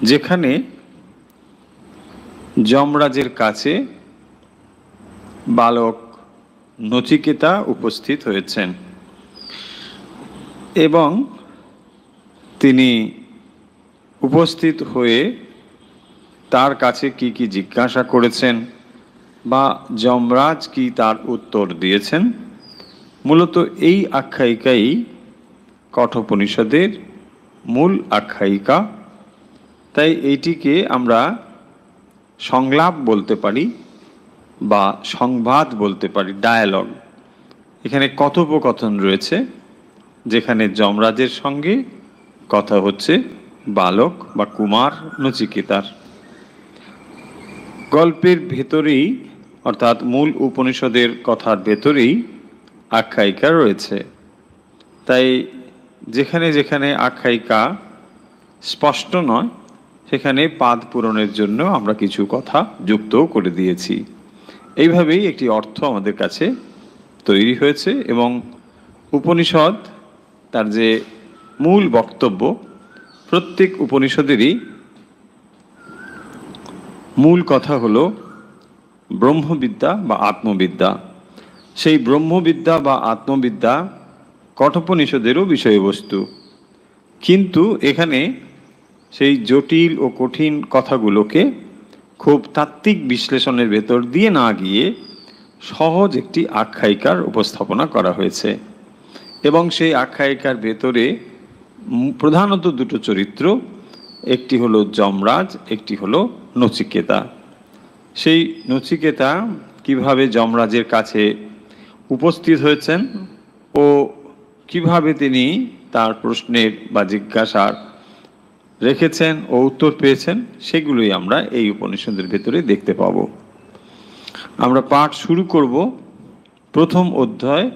যেখানে যমরাজের কাছে বালক নচিকেতা উপস্থিত হয়েছেন এবং তিনি উপস্থিত হয়ে তার কাছে কি কি জিজ্ঞাসা করেছেন বা যমরাজ কি তার উত্তর দিয়েছেন। মূলত এই আখ্যায়িকাই কঠোপনিষদের মূল আখ্যায়িকা। তাই এইটিকে আমরা সংলাপ বলতে পারি বা সংবাদ বলতে পারি, ডায়ালগ। এখানে কথোপকথন রয়েছে, যেখানে যমরাজের সঙ্গে কথা হচ্ছে বালক বা কুমার নচিকেতার। গল্পের ভেতরেই, অর্থাৎ মূল উপনিষদের কথার ভেতরেই আখ্যায়িকা রয়েছে। তাই যেখানে যেখানে আখ্যায়িকা স্পষ্ট নয়, সেখানে পাদ পূরণের জন্য আমরা কিছু কথা যুক্তও করে দিয়েছি। এইভাবেই একটি অর্থ আমাদের কাছে তৈরি হয়েছে এবং উপনিষদ তার যে মূল বক্তব্য, প্রত্যেক উপনিষদেরই মূল কথা হলো ব্রহ্মবিদ্যা বা আত্মবিদ্যা। সেই ব্রহ্মবিদ্যা বা আত্মবিদ্যা কঠোপনিষদেরও বিষয়বস্তু, কিন্তু এখানে সেই জটিল ও কঠিন কথাগুলোকে খুব তাত্ত্বিক বিশ্লেষণের ভেতর দিয়ে না গিয়ে সহজ একটি আখ্যায়িকার উপস্থাপনা করা হয়েছে এবং সেই আখ্যায়িকার ভেতরে প্রধানত দুটো চরিত্র, একটি হলো যমরাজ, একটি হলো নচিকেতা। সেই নচিকেতা কিভাবে যমরাজের কাছে উপস্থিত হয়েছেন ও কিভাবে তিনি তার প্রশ্নের বা জিজ্ঞাসার রেখেছেন ও উত্তর পেয়েছেন, সেগুলোই আমরা এই উপনিষদের ভেতরে দেখতে পাব। আমরা পাঠ শুরু করব প্রথম অধ্যায়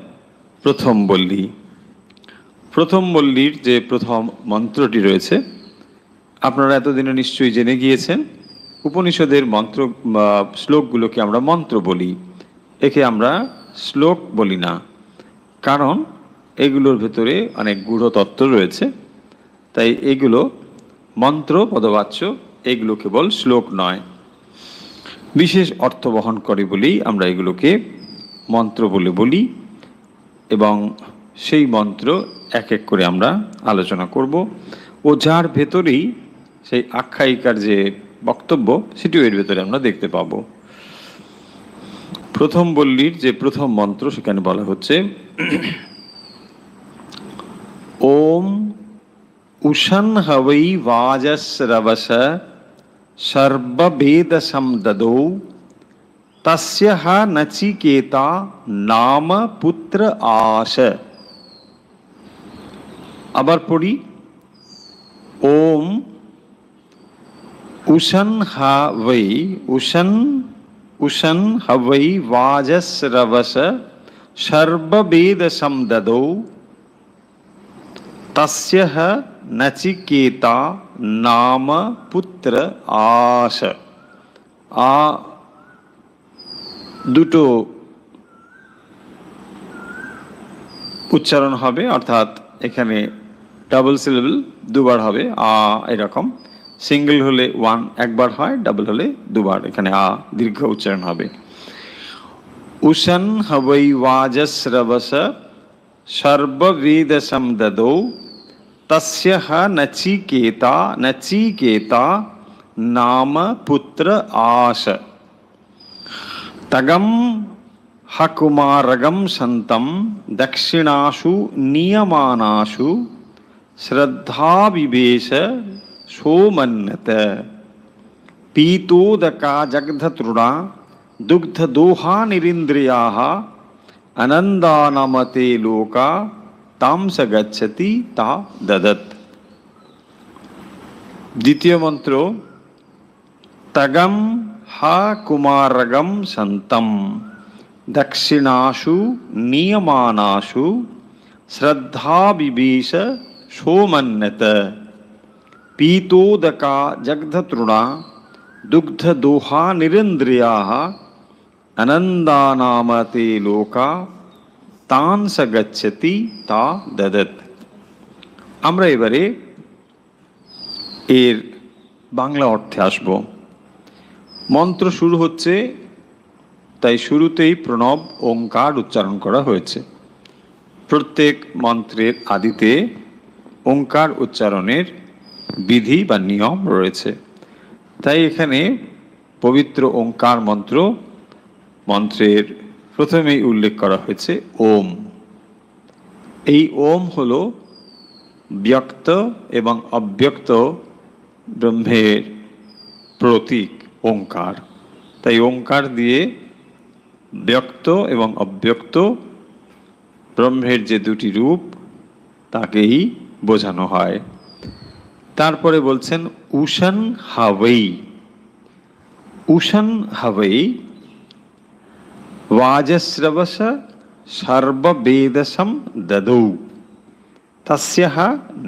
প্রথম বল্লী। প্রথম বল্লীর যে প্রথম মন্ত্রটি রয়েছে, আপনারা এতদিনে নিশ্চয়ই জেনে গিয়েছেন উপনিষদের মন্ত্র বা শ্লোকগুলোকে আমরা মন্ত্র বলি, একে আমরা শ্লোক বলি না, কারণ এগুলোর ভেতরে অনেক গূঢ় তত্ত্ব রয়েছে। তাই এগুলো মন্ত্র, পদবাচ্য, এগুলো কেবল শ্লোক নয়, বিশেষ অর্থ বহন করে বলেই আমরা এগুলোকে মন্ত্র বলে বলি এবং সেই মন্ত্র এক এক করে আমরা আলোচনা করব ও যার ভেতরেই সেই আখ্যায়িকার যে বক্তব্য, সেটিও এর ভেতরে আমরা দেখতে পাব। প্রথম বল্লীর যে প্রথম মন্ত্র, সেখানে বলা হচ্ছে ওম উষন হবৈ বাজস্রবস সর্ববেদ সমদদৌ তস্য নচিকেতা নাম পুত্র আশ। আবার পড়ি, ওম উষন হবৈ উষন হবৈ বাজস্রবস সর্ববেদ সমদদৌ তস্য নচিকেতা নাম পুত্র আশ। দুটো উচ্চারণ হবে, অর্থাৎ এখানে ডাবল সিলেবল দুবার হবে, এরকম। সিঙ্গেল হলে ওয়ান একবার হয়, ডাবল হলে দুবার, এখানে দীর্ঘ উচ্চারণ হবে। উষন হবৈ বাজস্রবস সর্ববেদ সমদদৌ তস্য নচিকেতা নাম পুত্র আশ। তগম হকুমারগম সন্তম দক্ষিণাসু নিয়মানাসু শ্রদ্ধাবিবেশ সোমন্নত পীতোদকা জগধতৃণা দুগ্ধদোহা নিরিন্দ্রিয়াঃ আনন্দানামতে লোকা তাম স গচ্ছতি তা দদত। দ্বিতীয় মন্ত্র, তগম হা কুমারগম সন্তম দক্ষিণাসু নিয়মানাসু শ্রদ্ধাবিবেশ সোমন্নত পীতোদকা জগধতৃণা দুগ্ধদোহা নিরিন্দ্রিয়াঃ আনন্দানামতে লোকা তান স গচ্ছতি তা দদত। আমরা এবারে এর বাংলা অর্থে আসব। মন্ত্র শুরু হচ্ছে, তাই শুরুতেই প্রণব ওঙ্কার উচ্চারণ করা হয়েছে। প্রত্যেক মন্ত্রের আদিতে ওঙ্কার উচ্চারণের বিধি বা নিয়ম রয়েছে। তাই এখানে পবিত্র ওঙ্কার মন্ত্রের প্রথমেই উল্লেখ করা হয়েছে ওম। এই ওম হল ব্যক্ত এবং অব্যক্ত ব্রহ্মের প্রতীক ওঙ্কার। তাই ওঙ্কার দিয়ে ব্যক্ত এবং অব্যক্ত ব্রহ্মের যে দুটি রূপ তাকেই বোঝানো হয়। তারপরে বলছেন উষণ হাওয়াই। উষণ হাওয়াই वाजस्रवस सर्ववेदसं ददौ तस्यः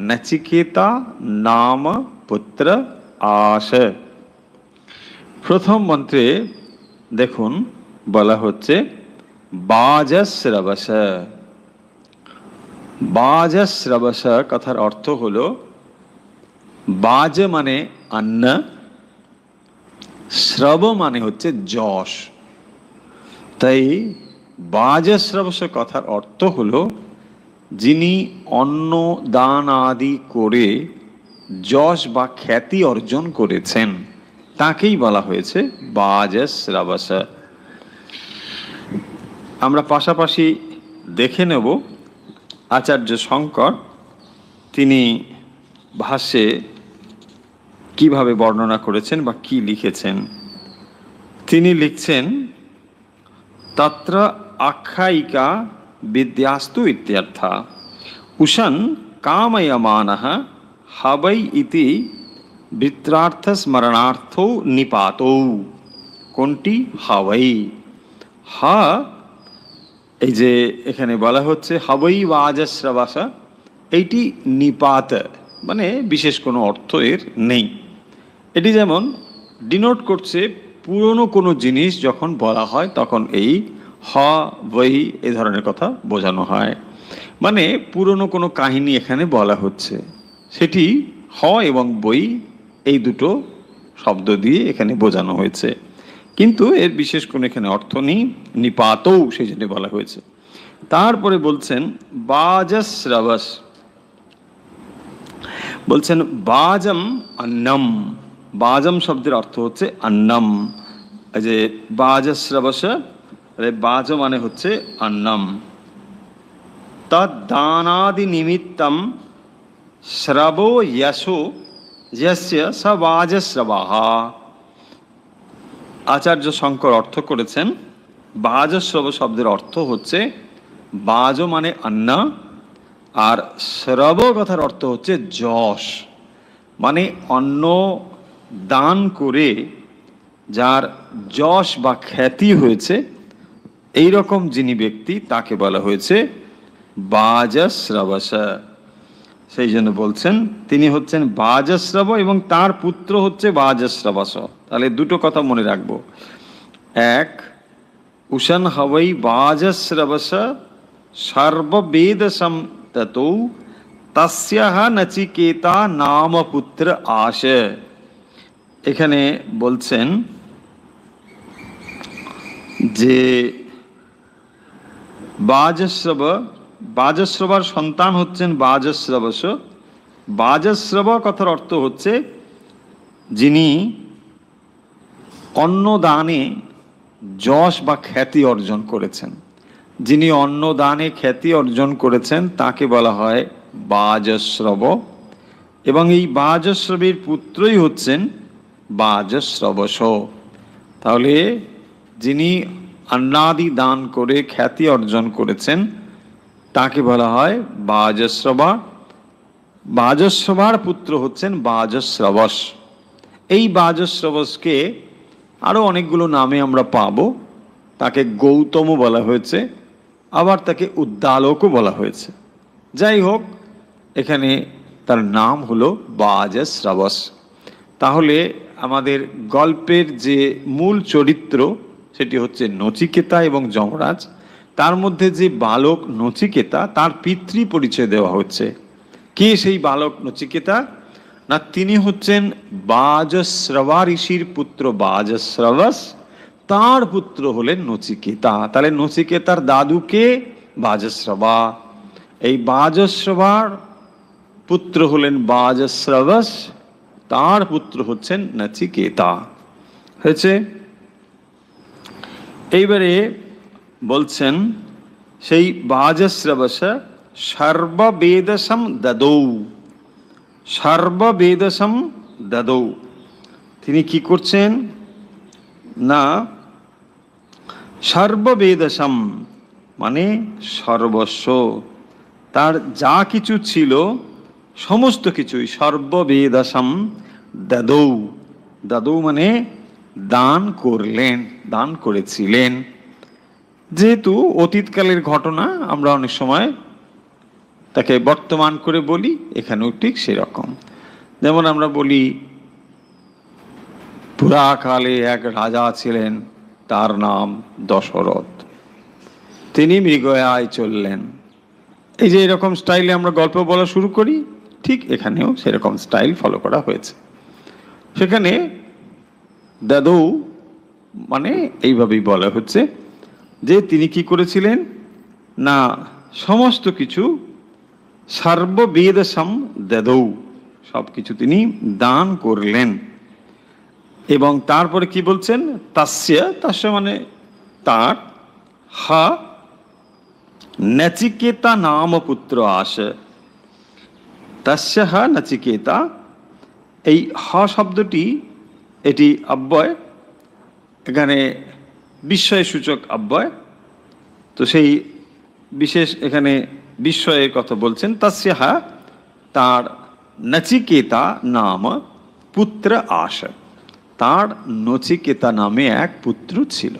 नचिकेता नाम पुत्र आश। প্রথম মন্ত্রে দেখুন বলা হচ্ছে বাজস্রবস। বাজস্রবস কথার অর্থ হলো বাজ মানে অন্ন, শ্রব মানে হচ্ছে যশ। তাই বাজস্রবস কথার অর্থ হলো যিনি অন্ন দান আদি করে যশ বা খ্যাতি অর্জন করেছেন তাকেই বলা হয়েছে বাজস্রবস। আমরা পাশাপাশি দেখে নেব আচার্য শঙ্কর তিনি ভাষ্যে কিভাবে বর্ণনা করেছেন বা কি লিখেছেন। তিনি লিখছেন तत्र आख्यायिका विद्यास्तु इत्यर्था उषन् कामयमानः हवै इति वृत्रार्थ स्मरणार्थो निपातो। কোনটি? হাওয়াই। হা এই যে এখানে বলা হচ্ছে হাওয়াই বাজস্রবস, এইটি নিপাত মানে বিশেষ কোনো অর্থ এর নেই। এটি যেমন ডিনোট করছে পুরনো কোনো জিনিস যখন বলা হয় তখন এই হ বই এ ধরনের কথা বোঝানো হয়। মানে পুরনো কোনো কাহিনী এখানে বলা হচ্ছে, সেটি হ এবং বই এই দুটো শব্দ দিয়ে এখানে বোঝানো হয়েছে, কিন্তু এর বিশেষ কোনো এখানে অর্থ নেই, নিপাতও সেই জন্য বলা হয়েছে। তারপরে বলছেন বাজস্রবস, বলছেন বাজম অন্নম। বাজম শব্দের অর্থ হচ্ছে অন্নম। যে বাজস্রবস, বাজ মানে হচ্ছে অন্নম। তদ্দানাদি নিমিত্তম শ্রবো যশো যস্য স বাজস্রবাহ। আচার্য শঙ্কর অর্থ করেছেন বাজস্রব শব্দের অর্থ হচ্ছে বাজ মানে অন্ন, আর শ্রব কথার অর্থ হচ্ছে যশ, মানে অন্ন দান করে যার যশ বা খ্যাতি হয়েছে এই রকম যিনি ব্যক্তি তাকে বলা হয়েছে বাজস্রবস। সেই জন্য বলছেন তিনি হচ্ছেন বাজস্রব এবং তার পুত্র হচ্ছে বাজস্রবস। তাহলে দুটো কথা মনে রাখবো, এক উষণ হওয়াই বাজস্রবস সর্ববেদ সম্ততৌ তস্যঃ নচিকেতা নাম পুত্র আশ। এখানে বলছেন যে বাজস্রব, বাজস্রবার সন্তান হচ্ছেন বাজস্রবস। বাজস্রব কথার অর্থ হচ্ছে যিনি অন্নদানে যশ বা খ্যাতি অর্জন করেছেন। যিনি অন্নদানে খ্যাতি অর্জন করেছেন তাকে বলা হয় বাজস্রব, এবং এই বাজস্রবের পুত্রই হচ্ছেন বাজস্রবস। তাহলে যিনি অন্নাদি দান করে খ্যাতি অর্জন করেছেন তাকে বলা হয় বাজস্রবা। বাজস্রবার পুত্র হচ্ছেন বাজস্রবস। এই বাজস্রবসকে আরো অনেকগুলো নামে আমরা পাবো। তাকে গৌতমও বলা হয়েছে, আবার তাকে উদ্দালকও বলা হয়েছে। যাই হোক, এখানে তার নাম হলো বাজস্রবস। তাহলে আমাদের গল্পের যে মূল চরিত্র সেটি হচ্ছে নচিকেতা এবং যমরাজ। তার মধ্যে যে বালক নচিকেতা তার পিতৃ পরিচয় দেওয়া হচ্ছে। কে সেই বালক নচিকেতা? না, তিনি হচ্ছেন বাজশ্রবা ঋষির পুত্র বাজশ্রবস, তার পুত্র হলেন নচিকেতা। তাহলে নচিকেতার দাদুকে বাজশ্রবা, এই বাজশ্রবার পুত্র হলেন বাজশ্রবস, তার পুত্র হচ্ছেন নচিকেতা। হয়েছে? এইবারে বলছেন সেই বাজশ্রবস সর্ববেদসম দদৌ, সর্ববেদসম দদৌ, তিনি কি করছেন না সর্ববেদসম মানে সর্বস্ব, তার যা কিছু ছিল সমস্ত কিছুই সর্ববেদসম দদৌ, দদৌ মানে দান করলেন, দান করেছিলেন। যেহেতু অতীতকালের ঘটনা আমরা অনেক সময় তাকে বর্তমান করে বলি, এখানেও ঠিক সেরকম। যেমন আমরা বলি পুরাকালে এক রাজা ছিলেন, তার নাম দশরথ, তিনি মৃগয়ায় চললেন। এই যে এরকম স্টাইলে আমরা গল্প বলা শুরু করি, ঠিক এখানেও সেরকম স্টাইল ফলো করা হয়েছে। সেখানে দাদু মানে এইভাবেই বলা হচ্ছে যে তিনি কি করেছিলেন না সমস্ত কিছু সর্ববেদসম দদৌ, সব কিছু তিনি দান করলেন। এবং তারপরে কি বলছেন, তাস্য, তাস্য মানে তার, হা নচিকেতা নাম পুত্র আস, তাস্য হা নচিকেতা, এই হ শব্দটি এটি অব্যয়, এখানে বিস্ময় সূচক অব্যয়, তো সেই বিশেষ এখানে বিস্ময়ের কথা বলছেন। তাস্য হা, তার নচিকেতা নাম পুত্র আস, তার নচিকেতা নামে এক পুত্র ছিল।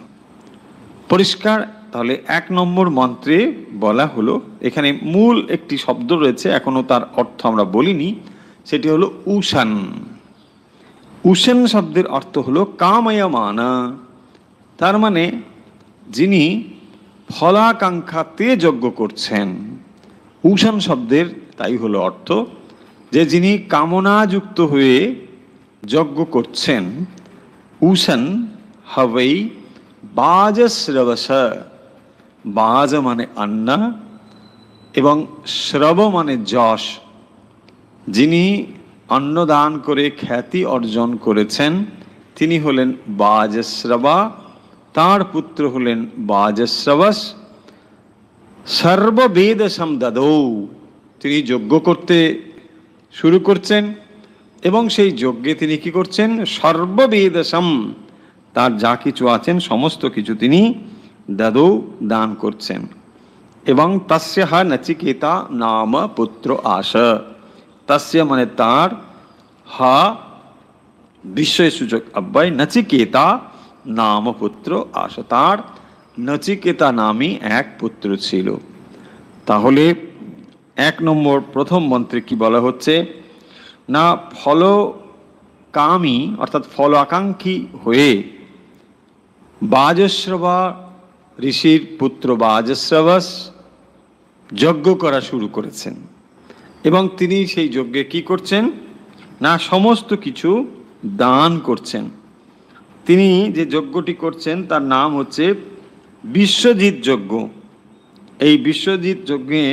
পরিষ্কার। তাহলে 1 নম্বর মন্ত্রে বলা হলো, এখানে মূল একটি শব্দ রয়েছে, এখনো তার অর্থ আমরা বলিনি, সেটি হলো উষান। উষান শব্দের অর্থ হলো কাময়মানা, তার মানে যিনি ফলাকাঙ্ক্ষাতে যজ্ঞ করছেন। উষান শব্দের তাই হলো অর্থ যে যিনি কামনাযুক্ত হয়ে যজ্ঞ করছেন। উষান হবেই বাজশ্রবস, বাজ মানে আন্না এবং শ্রব মানে যশ, যিনি অন্নদান করে খ্যাতি অর্জন করেছেন তিনি হলেন বাজশ্রবা, তার পুত্র হলেন বাজশ্রবস। সর্ববেদসম দদৌ, তিনি যজ্ঞ করতে শুরু করছেন এবং সেই যজ্ঞে তিনি কি করছেন, সর্ববেদসম, তার যা কিছু আছেন সমস্ত কিছু তিনি দদৌ দান করছেন। এবং তস্য হা নচিকেতা নাম পুত্র আস, তস্য মানে তার, হা বিস্ময় সূচক অব্যয়, নচিকেতা নাম পুত্র আস, তার নচিকেতা নামী এক পুত্র ছিল। তাহলে 1 নম্বর প্রথম মন্ত্রে কি বলা হচ্ছে না, ফলকামী অর্থাৎ ফল আকাঙ্ক্ষী হয়ে বাজশ্রবা ঋষির পুত্র বাজশ্রবস যজ্ঞ করা শুরু করেছেন এবং তিনি সেই যজ্ঞে কি করছেন না সমস্ত কিছু দান করছেন। তিনি যে যজ্ঞটি করছেন তার নাম হচ্ছে বিশ্বজিৎ যজ্ঞ। এই বিশ্বজিৎ যজ্ঞে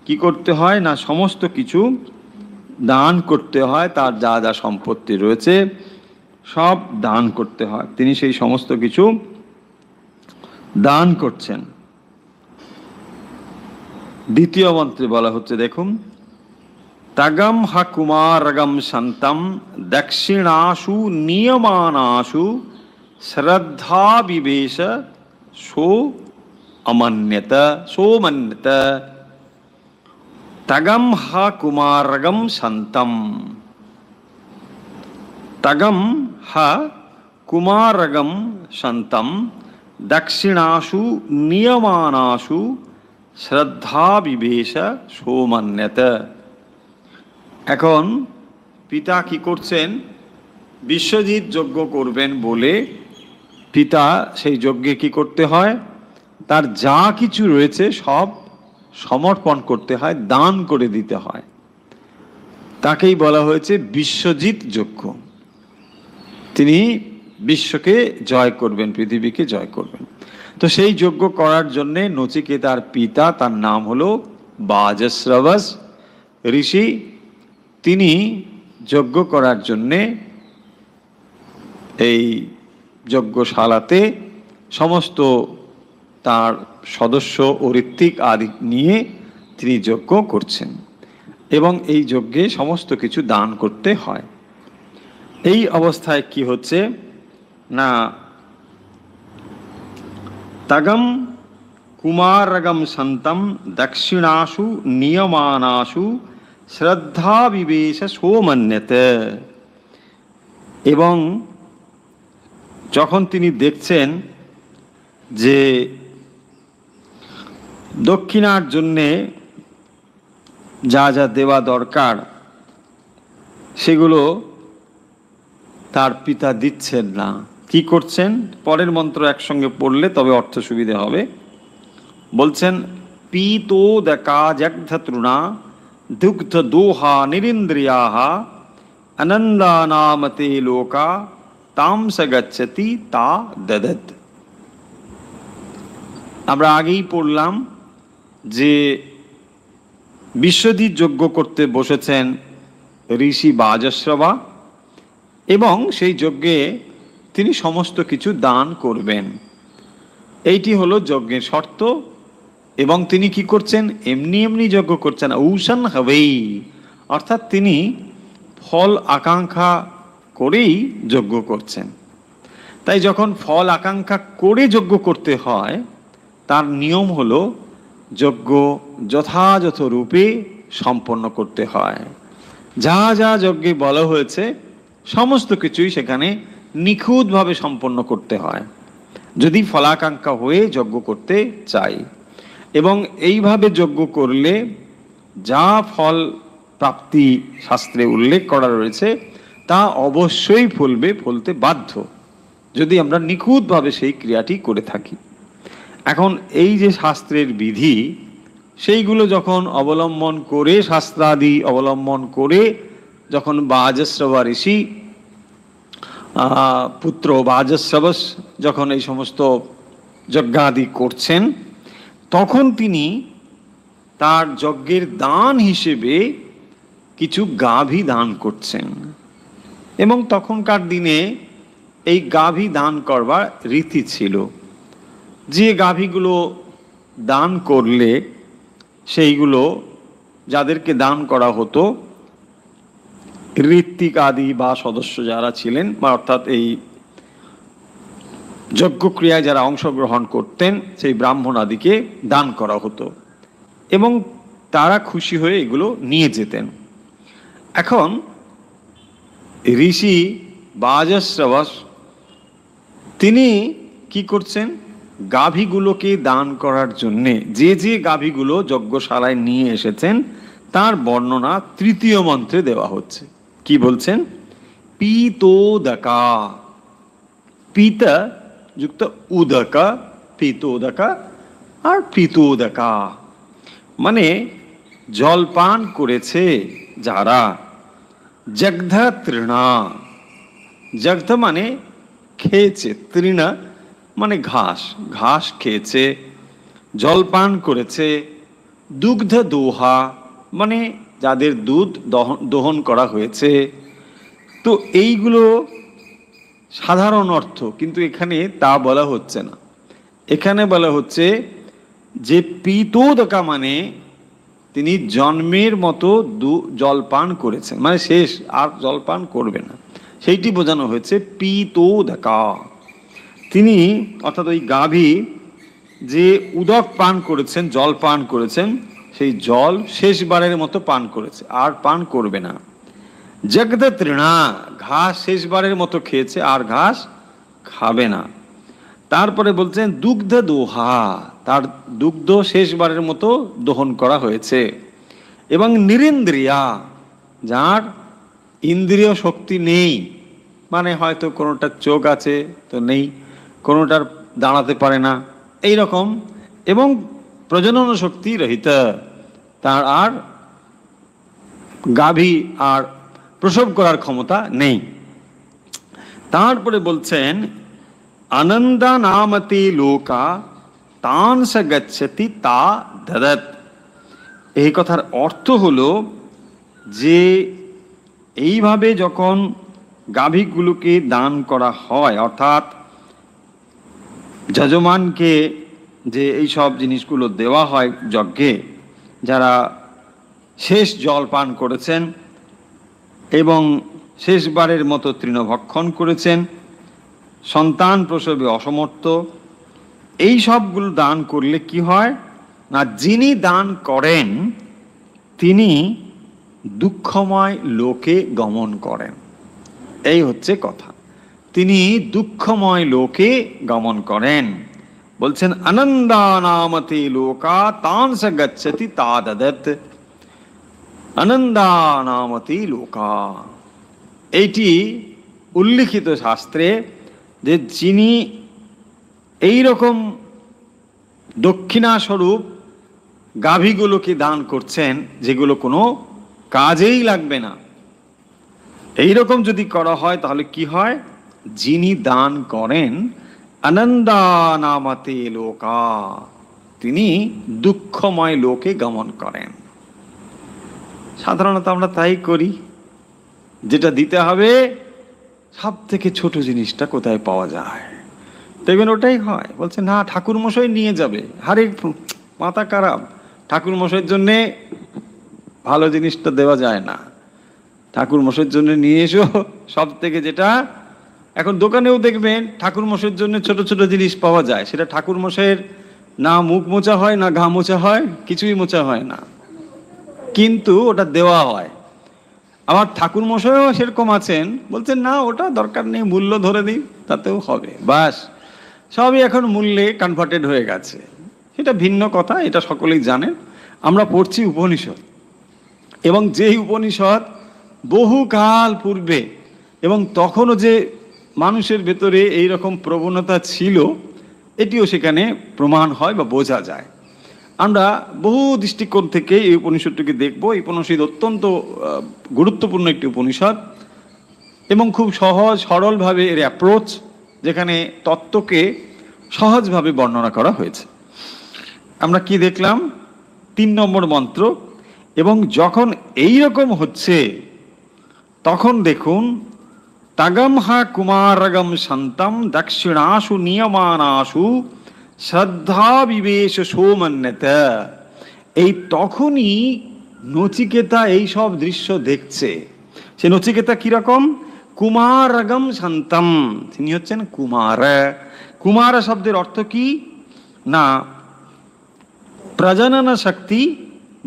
কি করতে হয় না সমস্ত কিছু দান করতে হয়, তার যা যা সম্পত্তি রয়েছে সব দান করতে হয়, তিনি সেই সমস্ত কিছু দান করছেন। দ্বিতীয় মন্ত্রে বলা হচ্ছে দেখুন, তাগম হা কুমারগম সন্তম দক্ষিণাসু নিয়মানাসু শ্রদ্ধা বিবেশ সো অমন্যত সোমন্যত। তগম হা কুমারগম সন্তম, তগম হা কুমারগম সন্তম দক্ষিণাসু নিয়মানাসু শ্রদ্ধা বিবেশ সোমন্যত। এখন পিতা কি করছেন, বিশ্বজিৎ যজ্ঞ করবেন বলে পিতা সেই যজ্ঞে কি করতে হয়, তার যা কিছু রয়েছে সব সমর্পণ করতে হয়, দান করে দিতে হয়। তাকেই বলা হয়েছে বিশ্বজিৎ যজ্ঞ। তিনি বিশ্বকে জয় করবেন, পৃথিবীকে জয় করবেন। তো সেই যজ্ঞ করার জন্যে নচিকেতার পিতা, তার নাম হলো বাজশ্রবস ঋষি, তিনি যজ্ঞ করার জন্যে এই যজ্ঞশালাতে সমস্ত তার সদস্য ও ঋত্বিক আদি নিয়ে তিনি যজ্ঞ করছেন, এবং এই যজ্ঞে সমস্ত কিছু দান করতে হয়। এই অবস্থায় কি হচ্ছে না, তগম কুমারগম সন্তম দক্ষিণাসু নিয়মানাসু শ্রদ্ধা বিবেশ সোমন্যতে। এবং যখন তিনি দেখছেন যে দক্ষিণার জন্যে যা যা দেওয়া দরকার সেগুলো তার পিতা দিচ্ছেন না, কি করছেন? পরের মন্ত্র একসঙ্গে পড়লে তবে অর্থ সুবিধে হবে। বলছেন, পীতোদকা জগ্ধতৃণা দুগ্ধ দোহা নিরিন্দ্রিয়াহা আনন্দানামতে লোকা তামস গচ্ছতি তা দদত। আমরা আগেই পড়লাম যে বিশ্বজিৎ যজ্ঞ করতে বসেছেন ঋষি বাজশ্রবা, এবং সেই যজ্ঞে তিনি সমস্ত কিছু দান করবেন। এইটি হলো যজ্ঞের শর্ত। এবং তিনি কি করছেন? এমনি এমনি যজ্ঞ করছেন, ঔষণ হবেই, অর্থাৎ তিনি ফল আকাঙ্ক্ষা করেই যজ্ঞ করছেন। তাই যখন ফল আকাঙ্ক্ষা করে যজ্ঞ করতে হয়, তার নিয়ম হলো যজ্ঞ যথাযথ রূপে সম্পন্ন করতে হয়। যা যা যজ্ঞে বলা হয়েছে সমস্ত কিছুই সেখানে নিখুঁতভাবে সম্পন্ন করতে হয়, যদি ফলাকাঙ্ক্ষা হয়ে যজ্ঞ করতে চাই। এবং এইভাবে যজ্ঞ করলে যা ফল প্রাপ্তি শাস্ত্রে উল্লেখ করা রয়েছে তা অবশ্যই ফলতে বাধ্য, যদি আমরা নিখুঁতভাবে সেই ক্রিয়াটি করে থাকি। এখন এই যে শাস্ত্রের বিধি, সেইগুলো যখন অবলম্বন করে, শাস্ত্রাদি অবলম্বন করে যখন বাজশ্রবা ঋষি পুত্র বাজশ্রবস যখন এই সমস্ত যজ্ঞাদি করছেন, তখন তিনি তার যজ্ঞের দান হিসেবে কিছু গাভী দান করছেন। এবং তখনকার দিনে এই গাভী দান করবার রীতি ছিল, যে গাভীগুলো দান করলে সেইগুলো যাদেরকে দান করা হতো, ঋত্বিক আদি বা সদস্য যারা ছিলেন, বা অর্থাৎ এই যজ্ঞক্রিয়ায় যারা অংশগ্রহণ করতেন, সেই ব্রাহ্মণ আদিকে দান করা হতো, এবং তারা খুশি হয়ে এগুলো নিয়ে যেতেন। এখন ঋষি বাজশ্রবস তিনি কি করছেন? গাভীগুলোকে দান করার জন্যে যে যে গাভীগুলো যজ্ঞশালায় নিয়ে এসেছেন তার বর্ণনা তৃতীয় মন্ত্রে দেওয়া হচ্ছে। কি বলছেন? পীতোদকা, পিতা যুক্ত উদকা, পীতোদকা আর পীতোদকা মানে জলপান করেছে যারা। জগ্ধ তৃণা, জগ্ধ মানে খেয়েছে, তৃণা মানে ঘাস, ঘাস খেয়েছে, জলপান করেছে। দুগ্ধ দোহা মানে যাদের দুধ দহন করা হয়েছে। তো এইগুলো সাধারণ অর্থ, কিন্তু এখানে তা বলা হচ্ছে না। এখানে বলা হচ্ছে যে পীতোদকা মানে তিনি জন্মের মতো জলপান করেছেন, মানে শেষ, আর জলপান করবে না, সেইটি বোঝানো হয়েছে পীতোদকা। তিনি অর্থাৎ ওই গাভী যে উদক পান করেছেন, জল পান করেছেন, সেই জল শেষবারের মতো পান করেছে, আর পান করবে না। জগ্ধ তৃণা, ঘাস শেষবারের মতো খেয়েছে, আর ঘাস খাবে না। তারপরে বলছেন দুগ্ধ দোহা, তার দুগ্ধ শেষবারের মতো দহন করা হয়েছে। এবং নিরিন্দ্রিয়া, যার ইন্দ্রিয় শক্তি নেই, মানে হয়তো কোনোটার চোখ আছে তো নেই, কোনোটার দাঁড়াতে পারে না, এই রকম, এবং প্রজনন শক্তি রহিত, তার আর গাভী আর প্রসব করার ক্ষমতা নেই। তারপরে বলছেন আনন্দা নামতি লোকা তান সা গচ্ছতি তা দদত। এই কথার অর্থ হলো যে এইভাবে যখন গাভীগুলোকে দান করা হয়, অর্থাৎ যজমানকে যে এই সব জিনিসগুলো দেওয়া হয় যজ্ঞে, যারা শেষ জল পান করেছেন এবং শেষবারের মতো তৃণভক্ষণ করেছেন, সন্তান প্রসবে অসমর্থ, এই সবগুলো দান করলে কি হয় না, যিনি দান করেন তিনি দুঃখময় লোকে গমন করেন। এই হচ্ছে কথা, তিনি দুঃখময় লোকে গমন করেন। বলছেন আনন্দানামতি লোকা তান সা গচ্ছতি তা দদত। আনন্দানামতি লোকা, এইটি উল্লিখিত শাস্ত্রে যে যিনি এই রকম দক্ষিণাস্বরূপ গাভীগুলোকে দান করছেন, যেগুলো কোনো কাজেই লাগবে না, এইরকম যদি করা হয় তাহলে কি হয়, যিনি দান করেন আনন্দানামতি লোকা, তিনি দুঃখময় লোকে গমন করেন। সাধারণত আমরা তাই করি, যেটা দিতে হবে সব থেকে ছোট জিনিসটা কোথায় পাওয়া যায় দেখবেন ওটাই হয়। বলছে না ঠাকুর মশাই নিয়ে যাবে, আরে মাথা খারাপ, ঠাকুর মশাইয়ের জন্যে ভালো জিনিসটা দেওয়া যায় না, ঠাকুর মশাইয়ের জন্য নিয়ে এসো সব থেকে যেটা। এখন দোকানেও দেখবেন ঠাকুর মশাইয়ের জন্য ছোট ছোট জিনিস পাওয়া যায়, সেটা ঠাকুর মশাইয়ের না মুখ মোছা হয়, না ঘা মোছা হয়, কিছুই মোছা হয় না, কিন্তু ওটা দেওয়া হয়। আবার ঠাকুর মশাইও সেরকম আছেন, বলছেন না ওটা দরকার নেই, মূল্য ধরে দিই তাতেও হবে, বাস সবই এখন মূল্যে কনভার্টেড হয়ে গেছে, সেটা ভিন্ন কথা, এটা সকলেই জানেন। আমরা পড়ছি উপনিষদ, এবং যেই উপনিষদ বহুকাল পূর্বে, এবং তখনও যে মানুষের ভেতরে এই রকম প্রবণতা ছিল এটিও সেখানে প্রমাণ হয় বা বোঝা যায়। আমরা বহু দৃষ্টিকোণ থেকে এই উপনিষদটিকে দেখব। এই উপনিষদ অত্যন্ত গুরুত্বপূর্ণ একটি উপনিষদ এবং খুব সহজ সরলভাবে এর অ্যাপ্রোচ, যেখানে তত্ত্বকে সহজভাবে বর্ণনা করা হয়েছে। আমরা কি দেখলাম, 3 নম্বর মন্ত্র, এবং যখন এই রকম হচ্ছে তখন দেখুন তাগম হা কুমারগম সন্তম দক্ষিণাসু নিয়মানাসু শ্রদ্ধা বিবেশ সোমন্যত। এই তখনই নচিকেতা এই সব দৃশ্য দেখছে। সে নচিকেতা কিরকম, কুমারগম সন্তম, তিনি হচ্ছেন কুমার। কুমার শব্দের অর্থ কি না প্রজনন শক্তি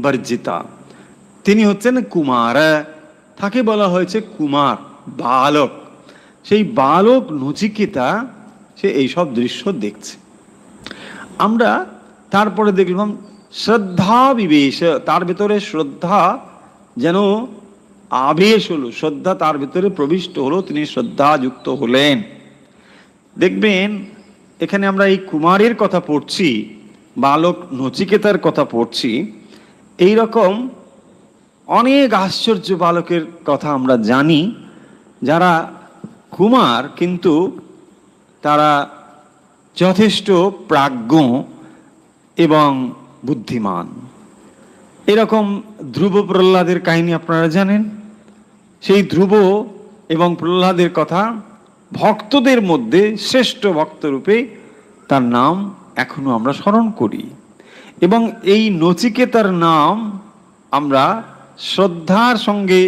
বর্জিতা, তিনি হচ্ছেন কুমার, তাকে বলা হয়েছে কুমার, বালক। সেই বালক নচিকেতা সে এইসব দৃশ্য দেখছে। আমরা তারপরে দেখলাম শ্রদ্ধা বিবেশ, তার ভেতরে শ্রদ্ধা যেন আবেশ হলো, শ্রদ্ধা তার ভেতরে প্রবিষ্ট হলো, তিনি শ্রদ্ধা যুক্ত হলেন। দেখবেন এখানে আমরা এই কুমারের কথা পড়ছি, বালক নচিকেতার কথা পড়ছি, এই রকম অনেক আশ্চর্য বালকের কথা আমরা জানি, যারা কুমার কিন্তু তারা যথেষ্ট প্রাজ্ঞ এবং বুদ্ধিমান। এরকম ধ্রুব প্রহ্লাদের কাহিনী আপনারা জানেন। সেই ধ্রুব এবং প্রহ্লাদের কথা ভক্তদের মধ্যে শ্রেষ্ঠ ভক্তরূপে তার নাম এখনো আমরা স্মরণ করি, এবং এই নচিকেতার নাম আমরা শ্রদ্ধার সঙ্গে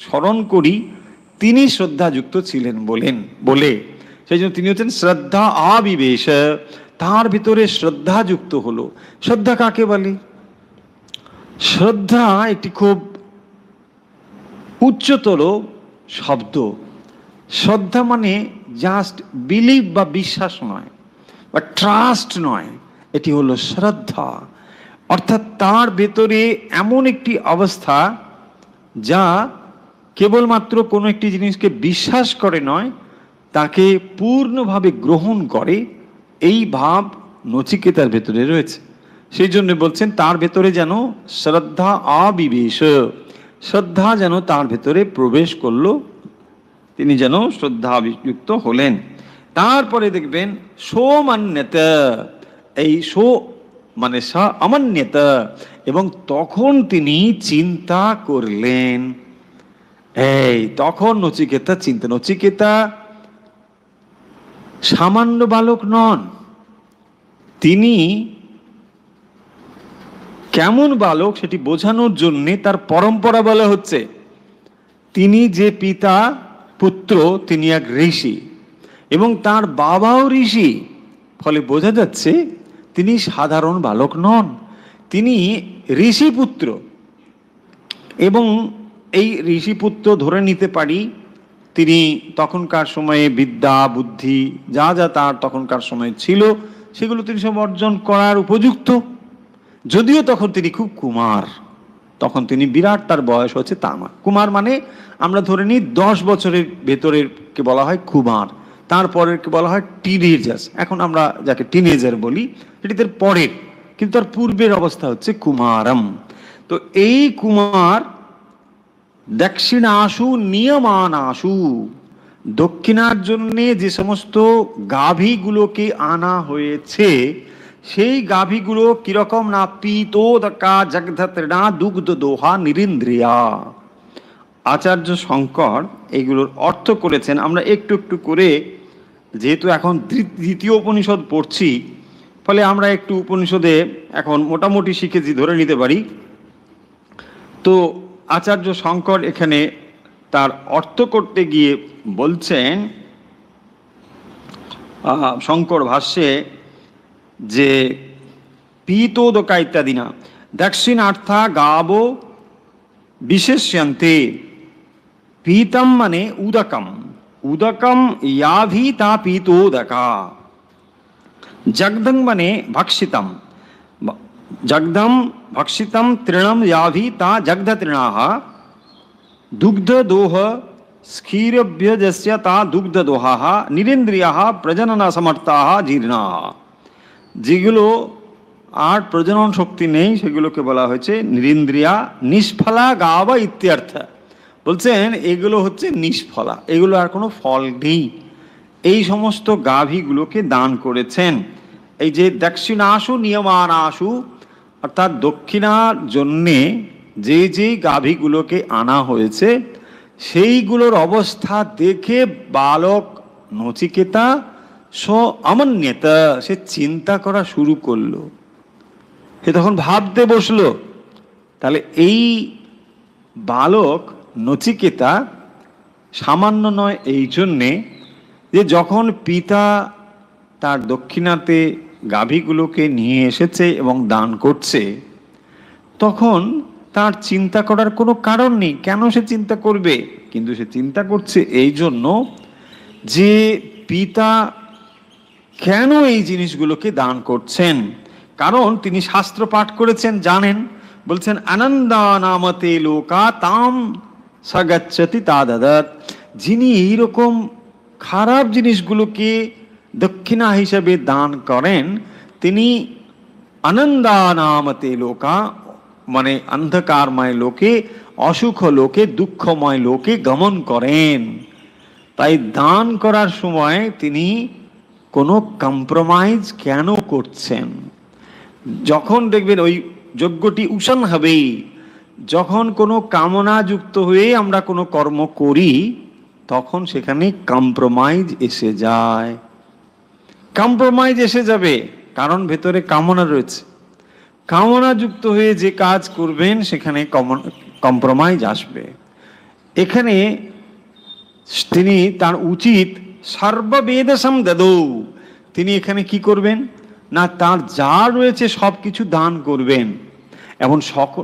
স্মরণ করি। তিনি শ্রদ্ধাযুক্ত ছিলেন বলে সেই জন্য তিনি হচ্ছেন শ্রদ্ধা আবিবেশ, তার ভিতরে শ্রদ্ধাযুক্ত হলো। শ্রদ্ধা কাকে বলে? শ্রদ্ধা একটি খুব উচ্চতর শব্দ। শ্রদ্ধা মানে জাস্ট বিলিভ বা বিশ্বাস নয়, বা ট্রাস্ট নয়, এটি হলো শ্রদ্ধা। অর্থাৎ তার ভেতরে এমন একটি অবস্থা যা কেবলমাত্র কোনো একটি জিনিসকে বিশ্বাস করে নয়, তাকে পূর্ণভাবে গ্রহণ করে, এই ভাব নচিকেতার ভেতরে রয়েছে। সেই জন্য বলছেন তার ভেতরে যেন শ্রদ্ধা আবিবেশ, শ্রদ্ধা যেন তার ভেতরে প্রবেশ করলো, তিনি যেন শ্রদ্ধাযুক্ত হলেন। তারপরে দেখবেন সোমান্যত, এই সো মানে সা অমান্যত, এবং তখন তিনি চিন্তা করলেন। এই তখন নচিকেতা চিন্তা, নচিকেতা সামান্য বালক নন, তিনি কেমন বালক সেটি বোঝানোর জন্য তার পরম্পরা বলা হচ্ছে। তিনি যে পিতা পুত্র, তিনি এক ঋষি এবং তার বাবাও ঋষি, ফলে বোঝা যাচ্ছে তিনি সাধারণ বালক নন, তিনি ঋষি পুত্র। এবং এই ঋষি পুত্র ধরে নিতে পারি তিনি তখনকার সময়ে বিদ্যা বুদ্ধি যা যা তার তখনকার সময়ে ছিল সেগুলো তিনি সব অর্জন করার উপযুক্ত। যদিও তখন তিনি খুব কুমার, তখন তিনি বিরাট, তার বয়স হচ্ছে তামা। কুমার মানে আমরা ধরে নিই 10 বছরের ভেতরের কে বলা হয় কুমার, তারপরের কে বলা হয় টিনেজার্স। এখন আমরা যাকে টিনেজার বলি সেটি তার পরের, কিন্তু তার পূর্বের অবস্থা হচ্ছে কুমারম। তো এই কুমার দক্ষিণাশু নিয়মানাশু, দক্ষিণার জন্যে যে সমস্ত গাভীগুলোকে আনা হয়েছে সেই গাভীগুলো কিরকম না, পীতোদকা জগধতৃণা দুগ্ধ দোহা নিরিন্দ্রিয়া। আচার্য শঙ্কর এগুলোর অর্থ করেছেন। আমরা একটু একটু করে, যেহেতু এখন দ্বিতীয় উপনিষদ পড়ছি, ফলে আমরা একটু উপনিষদে এখন মোটামুটি শিখেছি ধরে নিতে পারি। তো আচার্য শঙ্কর এখানে তার অর্থ করতে গিয়ে বলছেন শঙ্কর ভাষ্যে যে পীতোদকা ইত্যাদি না, দক্ষিণার্থা গাবো বিশেষ্যন্তে। পীতম মানে উদকম, উদকম ইয়াভি তা পীতোদকা। জগদং মানে ভক্ষিতম, জগদম ভক্ষিতম তৃণম याभि ता जग्ध तृणाः। दुग्ध दोह क्षीरभ्यजस्य ता दुग्ध दोहाः। निरेन्द्रियाः प्रजनन समर्थाः जीर्णाः। যেগুলো আর প্রজনন শক্তি নেই সেগুলোকে বলা হয়েছে নিরিন্দ্রিয়া। নিষ্ফলা গাবা ইত্যর্থ, বলছেন এগুলো হচ্ছে নিষ্ফলা, এগুলো আর কোনো ফল নেই। এই সমস্ত গাভীগুলোকে দান করেছেন। এই যে দক্ষিণাশু নিয়মানাশু, অর্থাৎ দক্ষিণার জন্যে যে যে গাভীগুলোকে আনা হয়েছে সেইগুলোর অবস্থা দেখে বালক নচিকেতা অমান্যতা, সে চিন্তা করা শুরু করলো, সে তখন ভাবতে বসলো। তাহলে এই বালক নচিকেতা সামান্য নয় এই জন্যে যে যখন পিতা তার দক্ষিণাতে গাভীগুলোকে নিয়ে এসেছে এবং দান করছে, তখন তার চিন্তা করার কোনো কারণ নেই। কেন সে চিন্তা করবে? কিন্তু সে চিন্তা করছে এই জন্য যে পিতা কেন এই জিনিসগুলোকে দান করছেন। কারণ তিনি শাস্ত্র পাঠ করেছেন, জানেন। বলছেন আনন্দানামতে লোকা তাম সগচ্ছতি তাদাদৎ। যিনি এইরকম খারাপ জিনিসগুলোকে দক্ষিণা হিসেবে দান করেন তিনি আনন্দানামতে লোকা মানে অন্ধকারময় লোকে, অসুখ লোকে, দুঃখময় লোকে গমন করেন। তাই দান করার সময় তিনি কোনো কম্প্রোমাইজ কেন করছেন? যখন দেখবেন ওই যজ্ঞটি উষণ হবেই, যখন কোনো কামনা যুক্ত হয়ে আমরা কোনো কর্ম করি তখন সেখানে কম্প্রোমাইজ এসে যায়। কম্প্রোমাইজ এসে যাবে কারণ ভেতরে কামনা রয়েছে। কামনা যুক্ত হয়ে যে কাজ করবেন সেখানে কম্প্রোমাইজ আসবে। এখানে তিনি তার উচিত সর্ববেদসম দদৌ, তিনি এখানে কি করবেন না, তার যা রয়েছে সব কিছু দান করবেন। এবং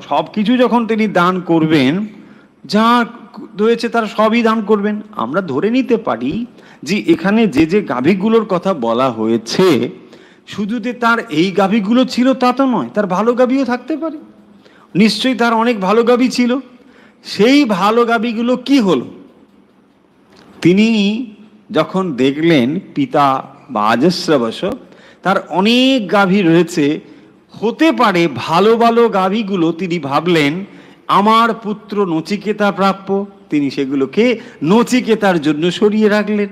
সব কিছু যখন তিনি দান করবেন, যা রয়েছে তার সবই দান করবেন। আমরা ধরে নিতে পারি যে এখানে যে যে গাভীগুলোর কথা বলা হয়েছে শুধু যে তার এই গাভীগুলো ছিল তা তো নয়, তার ভালো গাভীও থাকতে পারে। নিশ্চয়ই তার অনেক ভালো গাভী ছিল। সেই ভালো গাভীগুলো কি হলো? তিনি যখন দেখলেন পিতা বা আজস্রবশ তার অনেক গাভী রয়েছে, হতে পারে ভালো ভালো গাভীগুলো তিনি ভাবলেন আমার পুত্র নচিকেতা প্রাপ্য, তিনি সেগুলোকে নচিকেতার জন্য সরিয়ে রাখলেন।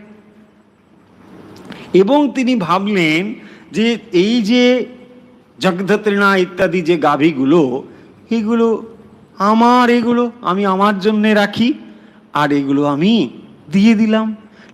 এবং তিনি ভাবলেন যে এই যে জগধত্রিণা ইত্যাদি যে গাভীগুলো, এগুলো এগুলো আমি আমার জন্যে রাখি, আর এগুলো আমি দিয়ে দিলাম।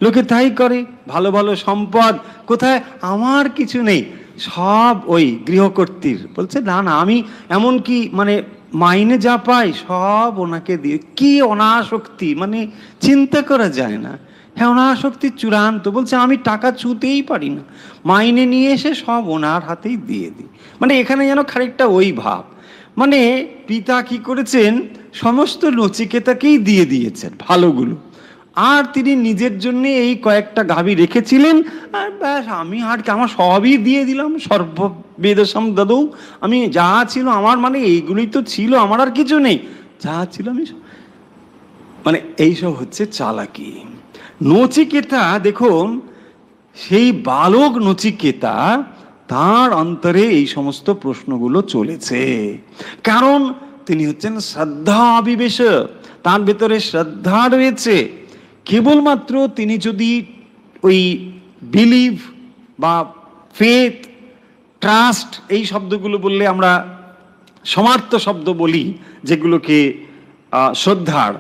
লোকে তাই করে, ভালো ভালো সম্পদ কোথায়, আমার কিছু নেই, সব ওই গৃহকর্ত্রীর। বলছে না না, আমি এমনকি মানে মাইনে যা পাই সব ওনাকে দিয়ে। কি অনাসক্তি, মানে চিন্তা করা যায় না। হ্যাঁ, অনাসক্তি চূড়ান্ত। বলছে আমি টাকা ছুঁতেই পারি না, মাইনে নিয়ে এসে সব ওনার হাতেই দিয়ে দিই। মানে এখানে যেন খানিকটা ওই ভাব, মানে পিতা কি করেছেন, সমস্ত নচিকেতাকেই দিয়ে দিয়েছেন ভালোগুলো, আর তিনি নিজের জন্য এই কয়েকটা গাভী রেখেছিলেন। আর ব্যাস, আমি আর আমার সবই দিয়ে দিলাম, সর্ববেদসম দাদু, আমি যা ছিল আমার, মানে এইগুলোই তো ছিল, আমার আর কিছু নেই, যা ছিল আমি। মানে এইসব হচ্ছে চালাকি। নচিকেতা দেখুন, সেই বালক নচিকেতা, তার অন্তরে এই সমস্ত প্রশ্নগুলো চলেছে, কারণ তিনি হচ্ছেন শ্রদ্ধা অবিবেশ, তার ভেতরে শ্রদ্ধা রয়েছে। কেবলমাত্র তিনি যদি ওই বিলিভ বা ফেথ, ট্রাস্ট, এই শব্দগুলো বললে আমরা সমার্থ শব্দ বলি যেগুলোকে শ্রদ্ধার,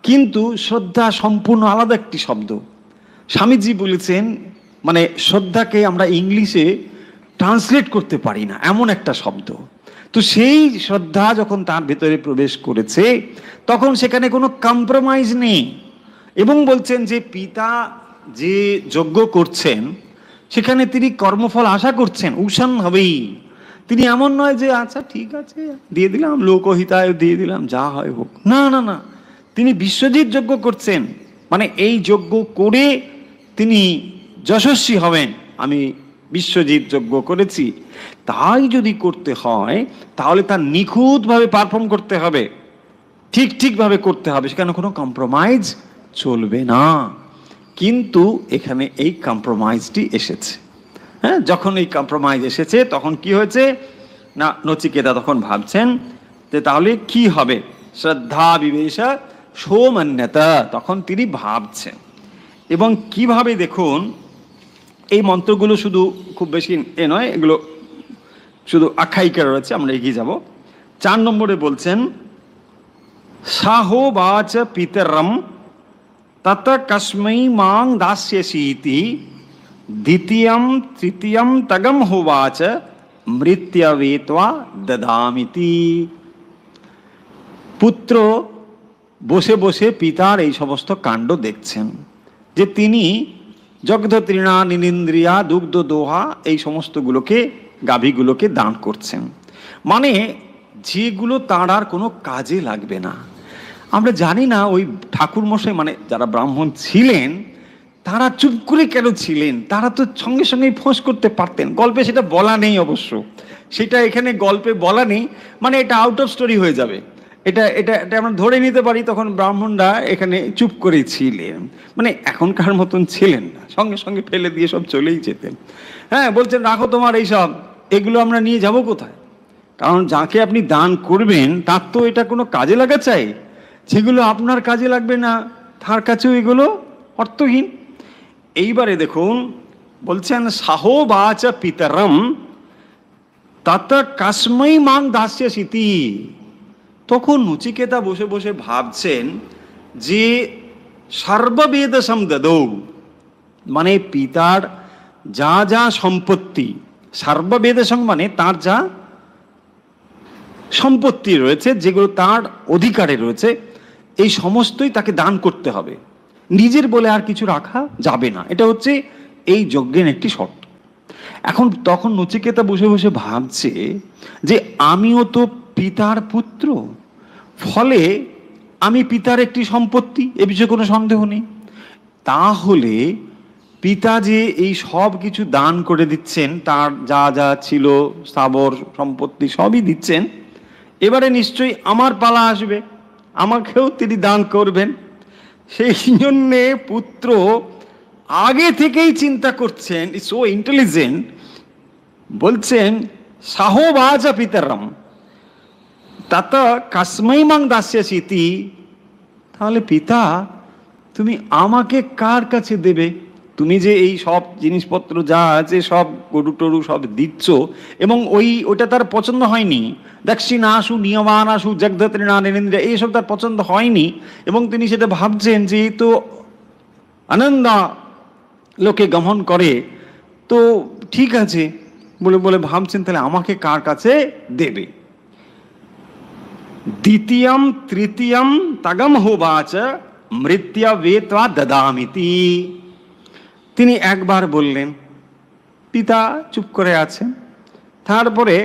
কিন্তু শ্রদ্ধা সম্পূর্ণ আলাদা একটি শব্দ। স্বামীজি বলেছেন, মানে শ্রদ্ধাকে আমরা ইংলিশে ট্রান্সলেট করতে পারি না, এমন একটা শব্দ। তো সেই শ্রদ্ধা যখন তার ভেতরে প্রবেশ করেছে, তখন সেখানে কোনো কম্প্রোমাইজ নেই। এবং বলছেন যে পিতা যে যজ্ঞ করছেন, সেখানে তিনি কর্মফল আশা করছেন, উষান হবেই। তিনি এমন নয় যে আচ্ছা ঠিক আছে দিয়ে দিলাম, লোকহিতায় দিয়ে দিলাম, যা হয় হোক। না না না, তিনি বিশ্বজিৎ যজ্ঞ করছেন, মানে এই যজ্ঞ করে তিনি যশস্বী হবেন। আমি বিশ্বজিৎ যজ্ঞ করেছি, তাই যদি করতে হয় তাহলে তার নিখুঁতভাবে পারফর্ম করতে হবে, ঠিকভাবে করতে হবে, সেখানে কোনো কম্প্রোমাইজ চলবে না। কিন্তু এখানে এই কম্প্রোমাইজটি এসেছে। হ্যাঁ, যখন এই কম্প্রোমাইজ এসেছে তখন কি হয়েছে না, নচিকেতা তখন ভাবছেন যে তাহলে কি হবে, শ্রদ্ধা বিবেশা সৌমান্যতা, তখন তিনি ভাবছেন। এবং কিভাবে দেখুন, এই মন্ত্রগুলো শুধু খুব বেশি নয়, এগুলো শুধু আখ্যায়িকা রয়েছে, আমরা এগিয়ে যাব। 4 নম্বরে বলছেন, সাহোবাচ পিতরম তত কস্मै মাং দাস্যসীতি দ্বিতীয়ম তৃতীয়ম তগম হোবাচ মৃত্যবেত্বা দদামিতি। পুত্র বসে বসে পিতার এই সমস্ত কাণ্ড দেখছেন, যে তিনি জগধত্রিণা নীলিন্দ্রিয়া দুগ্ধ দোহা এই সমস্তগুলোকে, গাভীগুলোকে দান করছেন, মানে যেগুলো তার আর কোনো কাজে লাগবে না। আমরা জানি না ওই ঠাকুরমশাই, মানে যারা ব্রাহ্মণ ছিলেন, তারা চুপ করে কেন ছিলেন, তারা তো সঙ্গে সঙ্গেই ফোঁস করতে পারতেন। গল্পে সেটা বলা নেই অবশ্য, সেটা এখানে গল্পে বলা নেই, মানে এটা আউট অফ স্টোরি হয়ে যাবে। এটা এটা এটা আমরা ধরে নিতে পারি তখন ব্রাহ্মণরা এখানে চুপ করেই ছিলেন, মানে এখনকার মতন ছিলেন না, সঙ্গে সঙ্গে ফেলে দিয়ে সব চলেই যেতেন। হ্যাঁ, বলছেন রাখো তোমার এইসব, এগুলো আমরা নিয়ে যাব কোথায়? কারণ যাকে আপনি দান করবেন তার তো এটা কোনো কাজে লাগা চাই, যেগুলো আপনার কাজে লাগবে না তার কাছেও এগুলো অর্থহীন। এইবারে দেখুন, বলছেন সাহোবাচ পিতরম তত কস্मै মাং দাস্যসীতি। তখন নচিকেতা বসে বসে ভাবছেন যে সর্ববেদসম দদৌ, মানে পিতার যা যা সম্পত্তি, সর্ববেদসম মানে তার যা সম্পত্তি রয়েছে, যেগুলো তার অধিকারে রয়েছে, এই সমস্তই তাকে দান করতে হবে, নিজের বলে আর কিছু রাখা যাবে না। এটা হচ্ছে এই যজ্ঞের একটি শর্ত। এখন তখন নচিকেতা বসে বসে ভাবছে যে আমিও তো পিতার পুত্র, ফলে আমি পিতার একটি সম্পত্তি, এ বিষয়ে কোনো সন্দেহ নেই। তাহলে পিতা যে এই সব কিছু দান করে দিচ্ছেন, তার যা যা ছিল স্থাবর সম্পত্তি সবই দিচ্ছেন, এবারে নিশ্চয়ই আমার পালা আসবে, আমাকেও তিনি দান করবেন। সেই জন্যে পুত্র আগে থেকেই চিন্তা করছেন, সো ইন্টেলিজেন্ট, বলছেন সাহোবাচ পিতরম, তত কাস্মৈ মাং দাস্যাসিতি, তাহলে পিতা তুমি আমাকে কার কাছে দেবে? তুমি যে এই সব জিনিসপত্র যা আছে সব গরু টরু সব দিচ্ছ, এবং ওইটা তার পছন্দ হয়নি, দক্ষিণাসু নিয়মানাসু জগধত্রিণা নিরেন্দ্র, এইসব তার পছন্দ হয়নি, এবং তিনি সেটা ভাবছেন যে তো আনন্দা লোকে গমন করে, তো ঠিক আছে বলে বলে ভাবছেন তাহলে আমাকে কার কাছে দেবে। দ্বিতীয়ম তৃতীয়ম তগম হোবাচ মৃত্যা বেত্বা দদামিতি। তিনি একবার বললেন, পিতা চুপ করে আছেন, তারপরে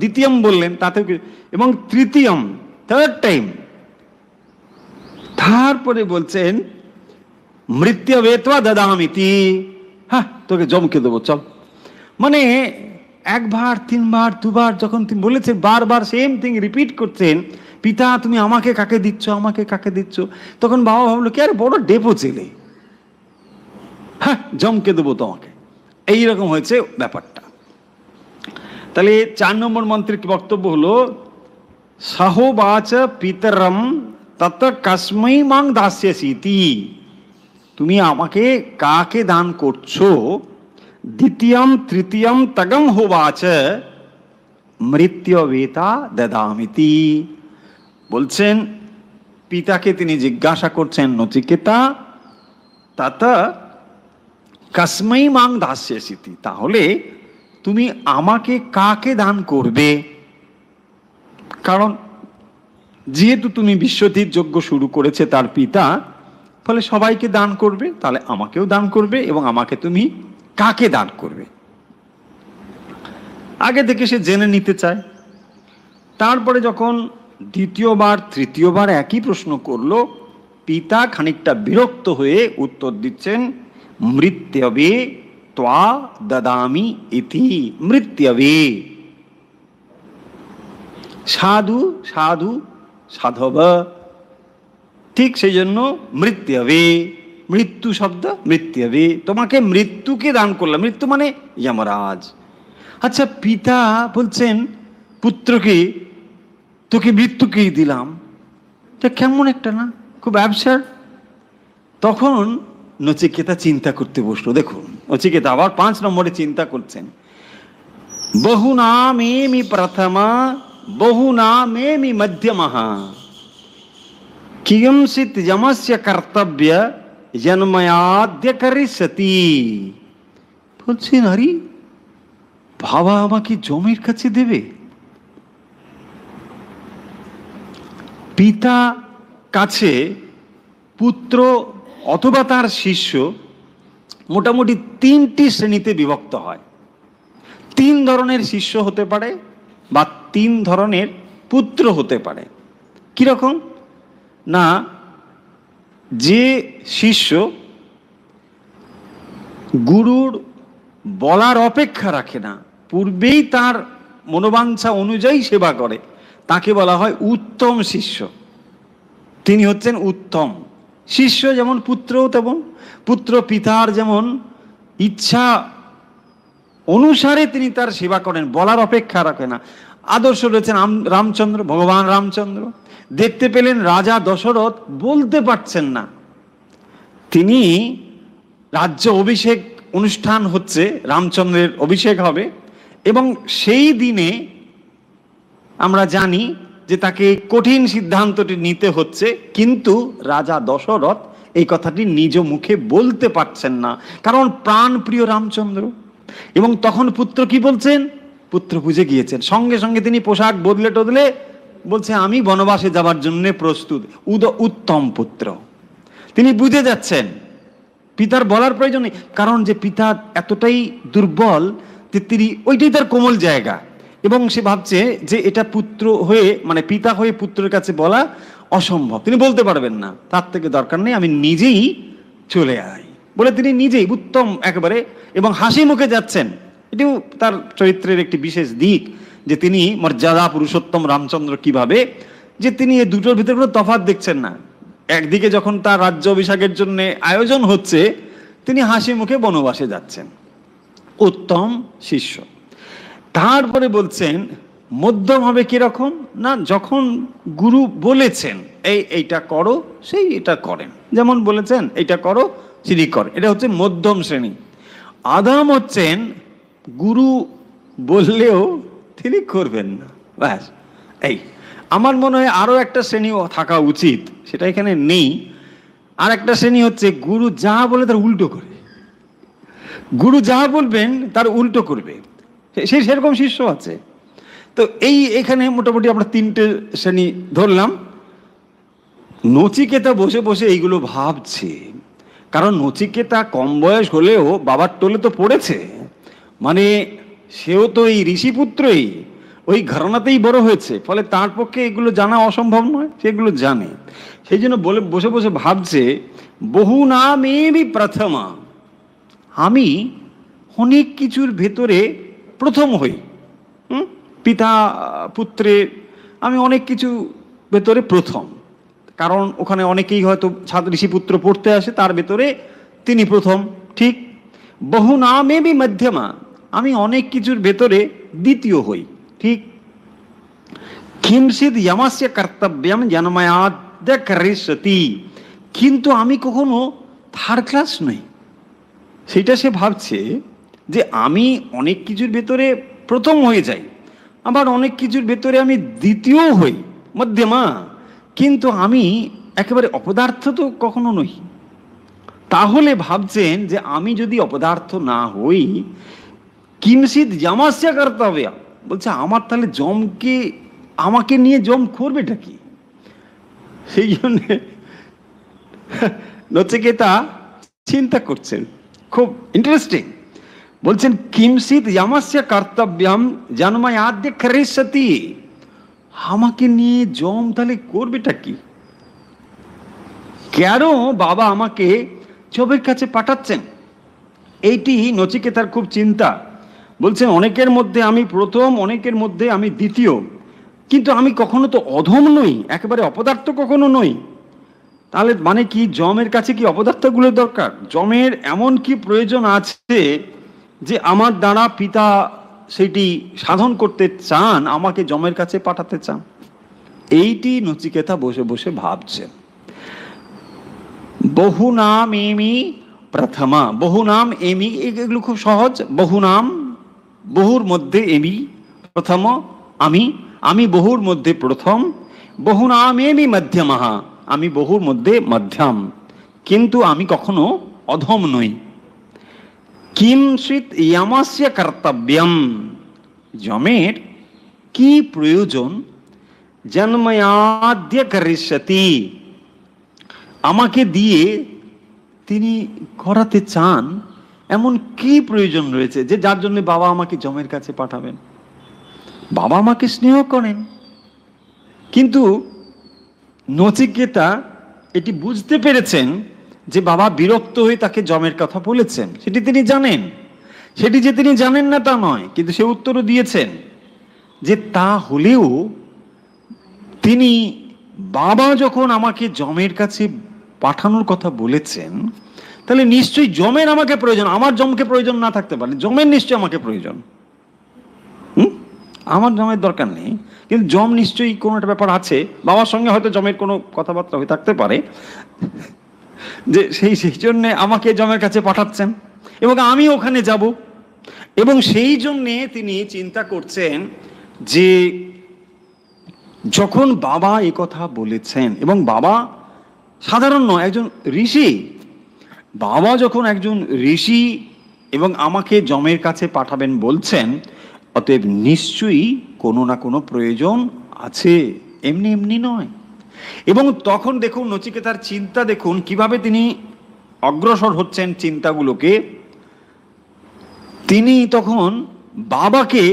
দ্বিতীয়ম বললেন, তাতে এবং তৃতীয়ম থার্ড টাইম, তারপরে বলছেন মৃত্যা বেত্বা দদামিতি, হ্যাঁ তোকে জমকে দেবো চল। মানে একবার তিনবার দুবার যখন তিনি বলেছেন, বারবার সেম থিং রিপিট করছেন, পিতা তুমি আমাকে কাকে দিচ্ছ, আমাকে কাকে দিচ্ছ, তখন বাবা ভাবলো কি আরে বড় ডেপো ছেলে, হ্যাঁ জমকে দেবো তোমাকে, এইরকম হয়েছে ব্যাপারটা। তাহলে 4 নম্বর মন্ত্রের কি বক্তব্য হলো, সাহোবাচ পিতরম তত কাস্মৈ মাং দাস্যাসিতি, তুমি আমাকে কাকে দান করছো। দ্বিতীয়ম তৃতীয়ম তগম হোবাচ মৃত্যবেতা দদামিতি, বলছেন পিতাকে তিনি জিজ্ঞাসা করছেন, নচিকেতা তত কাস্মৈ মাং দাস্যাসিতি, তাহলে তুমি আমাকে কাকে দান করবে? কারণ যেহেতু তুমি বিশ্বজিৎ যজ্ঞ শুরু করেছে তার পিতা, ফলে সবাইকে দান করবে, তাহলে আমাকেও দান করবে, এবং আমাকে তুমি কাকে দান করবে আগে থেকে সে জেনে নিতে চায়। তারপরে যখন দ্বিতীয়বার তৃতীয়বার একই প্রশ্ন করলো, পিতা খানিকটা বিরক্ত হয়ে উত্তর দিচ্ছেন, মৃত্যবে ত্বা দদামি ইতি। মৃত্যবে সাধু সাধু সাধব, ঠিক সেই জন্য মৃত্যবে, মৃত্যু শব্দ মৃত্যবে, তোমাকে মৃত্যুকে দান করলাম, মৃত্যু মানে যমরাজ। আচ্ছা পিতা বলছেন পুত্রকে, তোকে মৃত্যুকেই দিলাম, এটা কেমন একটা না, খুব অ্যাবসার্ড। তখন নচিকেতা চিন্তা করতে বসলো। দেখুন নচিকেতা আবার 5 নম্বরে চিন্তা করছেন, বহু নামেমি প্রথমা বহু নামেমি মধ্যমঃ কিয়ংচিৎ যমস্য কর্তব্য জন্ময়াদ্য করিষ্যতি। বলছেন আরে বাবা আমাকে জমের কাছে দেবে? পিতা কাছে পুত্র অথবা তার শিষ্য মোটামুটি 3টি শ্রেণীতে বিভক্ত হয়। 3 ধরনের শিষ্য হতে পারে বা 3 ধরনের পুত্র হতে পারে। কিরকম না, যে শিষ্য গুরুর বলার অপেক্ষা রাখে না, পূর্বেই তার মনোবাঞ্ছা অনুযায়ী সেবা করে, তাকে বলা হয় উত্তম শিষ্য। তিনি হচ্ছেন উত্তম শিষ্য। যেমন পুত্রও তেমন, পুত্র পিতার যেমন ইচ্ছা অনুসারে তিনি তার সেবা করেন, বলার অপেক্ষা রাখে না। আদর্শ রয়েছেন রামচন্দ্র, ভগবান রামচন্দ্র। দেখতে পেলেন রাজা দশরথ বলতে পারছেন না, তিনি রাজ্য অভিষেক অনুষ্ঠান হচ্ছে, রামচন্দ্রের অভিষেক হবে, এবং সেই দিনে আমরা জানি যে তাকে কঠিন সিদ্ধান্তটি নিতে হচ্ছে, কিন্তু রাজা দশরথ এই কথাটি নিজ মুখে বলতে পারছেন না, কারণ প্রাণ প্রিয় রামচন্দ্র। এবং তখন পুত্র কি বলছেন, পুত্র বুঝে গিয়েছেন, সঙ্গে সঙ্গে তিনি পোশাক বদলে টদলে বলছে আমি বনবাসে যাবার জন্য প্রস্তুত। উত্তম পুত্র, তিনি বুঝে যাচ্ছেন পিতার বলার প্রয়োজন নেই, কারণ যে পিতা এতটাই দুর্বল যে তিনি ওইটাই তার কোমল জায়গা, এবং সে ভাবছে যে এটা পুত্র হয়ে মানে পিতা হয়ে পুত্রের কাছে বলা অসম্ভব, তিনি বলতে পারবেন না, তার থেকে দরকার নেই, আমি নিজেই চলে আই বলে তিনি নিজেই উত্তম একেবারে এবং হাসি মুখে যাচ্ছেন। এটিও তার চরিত্রের একটি বিশেষ দিক যে তিনি মর্যাদা পুরুষোত্তম রামচন্দ্র কিভাবে, যে তিনি এই দুটোর ভিতরে কোনো তফাৎ দেখছেন না। একদিকে যখন তার রাজ্য অভিষেকের জন্য আয়োজন হচ্ছে, তিনি হাসি মুখে বনবাসে যাচ্ছেন, উত্তম শিষ্য। তারপরে বলছেন মধ্যম হবে কিরকম না, যখন গুরু বলেছেন এইটা করো, সেই এটা করেন, যেমন বলেছেন এইটা করো তিনি করেন, এটা হচ্ছে মধ্যম শ্রেণী। আদাম হচ্ছেন গুরু বললেও তিনি করবেন না, ব্যাস। এই আমার মনে হয় আরো একটা শ্রেণী থাকা উচিত, সেটা এখানে নেই। আর একটা শ্রেণী হচ্ছে গুরু যা বলে তার উল্টো করে, গুরু যা বলবেন তার উল্টো করবে, সেরকম শিষ্য আছে। তো এখানে মোটামুটি আমরা তিনটে শ্রেণী ধরলাম। নচিকেতা বসে বসে এইগুলো ভাবছে, কারণ নচিকেতা কম বয়স হলেও বাবার টোলে তো পড়েছে, মানে সেও তো এই ঋষিপুত্রই, ওই ঘরানাতেই বড় হয়েছে, ফলে তার পক্ষে এগুলো জানা অসম্ভব নয়, সেগুলো জানে। সেই জন্য বসে বসে ভাবছে, বহু নামেবি প্রথমা, আমি অনেক কিছুর ভেতরে প্রথম হই। পিতা পুত্রে আমি অনেক কিছু ভেতরে প্রথম, কারণ ওখানে অনেকেই হয়তো ঋষিপুত্র পড়তে আসে, তার ভেতরে তিনি প্রথম, ঠিক। বহু নামেবি মধ্যমা, আমি অনেক কিছুর ভেতরে দ্বিতীয় হই, ঠিক। কিমচিদ যমস্য কর্তব্যম জন্ময়াদ্য করিষ্যতি, কিন্তু আমি কখনো থার্ড ক্লাস নই। সেটা সে ভাবছে যে আমি অনেক কিছুর ভেতরে প্রথম হয়ে যাই, আবার অনেক কিছুর ভেতরে আমি দ্বিতীয় হই, মধ্যমা, কিন্তু আমি একেবারে অপদার্থ তো কখনো নই। তাহলে ভাবছেন যে আমি যদি অপদার্থ না হই, কিমচিদ যমস্য কর্তব্য, বলছে আমার তাহলে যমকে, আমাকে নিয়ে যম করবেটা কি? সেই জন্য নচিকেতা চিন্তা করছেন, খুব ইন্টারেস্টিং। বলছেন কিমচিদ যমস্য কর্তব্যম জন্ময়াদ্য করিষ্যতি, আমাকে নিয়ে যম তাহলে করবেটা কি? কেন বাবা আমাকে যমের কাছে পাঠাচ্ছেন? এইটি নচিকেতার খুব চিন্তা। বলছেন অনেকের মধ্যে আমি প্রথম, অনেকের মধ্যে আমি দ্বিতীয়, কিন্তু আমি কখনো তো অধম নই, একেবারে অপদার্থ কখনো নই। তাহলে মানে কি যমের কাছে কি অপদার্থগুলোর দরকার? যমের এমন কি প্রয়োজন আছে যে আমার দ্বারা পিতা সেটি সাধন করতে চান, আমাকে যমের কাছে পাঠাতে চান? এইটি নচিকেতা বসে বসে ভাবছেন। বহু নাম এমি প্রথমা, বহু নাম এমি, এগুলো খুব সহজ। বহু নাম, বহুর মধ্যে এমি, প্রথম আমি, আমি বহুর মধ্যে প্রথম। বহু নাম এমি মধ্যমা, আমি বহুর মধ্যে মধ্যম, কিন্তু আমি কখনো অধম নই। কিমচিৎ যমস্য কর্তব্যম, যমের কি প্রয়োজন জন্ময়াদ্য করিষ্যতি, আমাকে দিয়ে তিনি করাতে চান, এমন কি প্রয়োজন রয়েছে যে যার জন্য বাবা আমাকে যমের কাছে পাঠাবেন? বাবা আমাকে স্নেহ করেন, কিন্তু নচিকেতা এটি বুঝতে পেরেছেন যে বাবা বিরক্ত হয়ে তাকে যমের কথা বলেছেন, সেটি তিনি জানেন। সেটি যে তিনি জানেন না তা নয়, কিন্তু সে উত্তরও দিয়েছেন যে তা হলেও তিনি, বাবা যখন আমাকে যমের কাছে পাঠানোর কথা বলেছেন, তাহলে নিশ্চয়ই যমের আমাকে প্রয়োজন। আমার যমকে প্রয়োজন না থাকতে পারে, যমের নিশ্চয়ই আমাকে প্রয়োজন। আমার যমের দরকার নেই, কিন্তু যম নিশ্চয়ই কোনো একটা ব্যাপার আছে। বাবার সঙ্গে হয়তো যমের কোনো কথাবার্তা হয়ে থাকতে পারে, যে সেই জন্যে আমাকে যমের কাছে পাঠাচ্ছেন এবং আমি ওখানে যাব। এবং সেই জন্যে তিনি চিন্তা করছেন যে যখন বাবা এই কথা বলেছেন, এবং বাবা সাধারণ নয়, একজন ঋষি, বাবা যখন একজন ঋষি এবং আমাকে যমের কাছে পাঠাবেন বলছেন, অতএব নিশ্চয়ই কোনো না কোনো প্রয়োজন আছে, এমনি এমনি নয়। এবং তখন দেখুন নচিকেতার চিন্তা, দেখুন কিভাবে তিনি অগ্রসর হচ্ছেন চিন্তাগুলোকে। তিনি তখন বাবাকে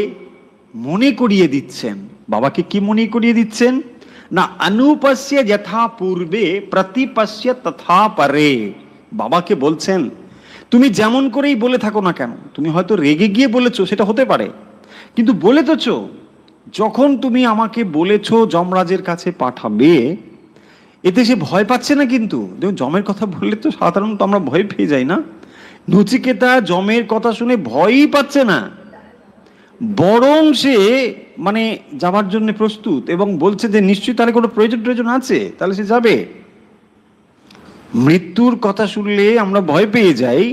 মনে করিয়ে দিচ্ছেন। বাবাকে কি মনে করিয়ে দিচ্ছেন না, অনুপস্য যথা পূর্বে প্রতিপস্য তথা পরে। বাবাকে বলছেন তুমি যেমন করেই বলে থাকো না কেন, তুমি হয়তো রেগে গিয়ে বলেছো, সেটা হতে পারে, কিন্তু বলেছো যখন তুমি আমাকে বলেছো যমরাজের কাছে পাঠাবে, এতে সে ভয় পাচ্ছে না। কিন্তু দেখুন যমের কথা বললে তো সাধারণত আমরা ভয় পেয়ে যাই না, নচিকেতা যমের কথা শুনে ভয়ই পাচ্ছে না, বরং সে মানে যাবার জন্য প্রস্তুত এবং বলছে যে নিশ্চয়ই তার কোনো প্রয়োজন আছে, তাহলে সে যাবে। মৃত্যুর কথা শুনলে আমরা ভয় পেয়ে যাই,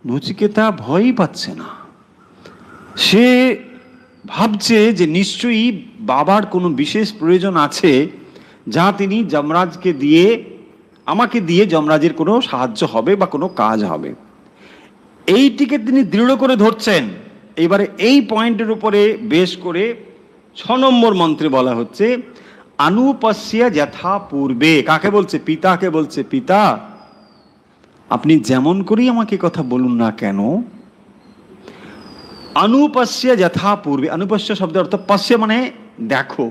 নচিকেতা ভয়ই পাচ্ছে না। সে ভাবছে যে নিশ্চয়ই বাবার কোনো বিশেষ প্রয়োজন আছে, যা তিনি যমরাজকে দিয়ে, আমাকে দিয়ে যমরাজের কোনো সাহায্য হবে বা কোনো কাজ হবে, এইটিকে তিনি দৃঢ় করে ধরছেন। এবারে এই পয়েন্টের উপরে বেশ করে 6 নম্বর মন্ত্রে বলা হচ্ছে আনুপস্য যথা পূর্বে। কাকে বলছে? পিতাকে বলছে, পিতা আপনি যেমন করেই আমাকে কথা বলুন না কেন, অনুপস্য যথা পূর্বে। অনুপস্য শব্দের অর্থ পশ্য মানে দেখো,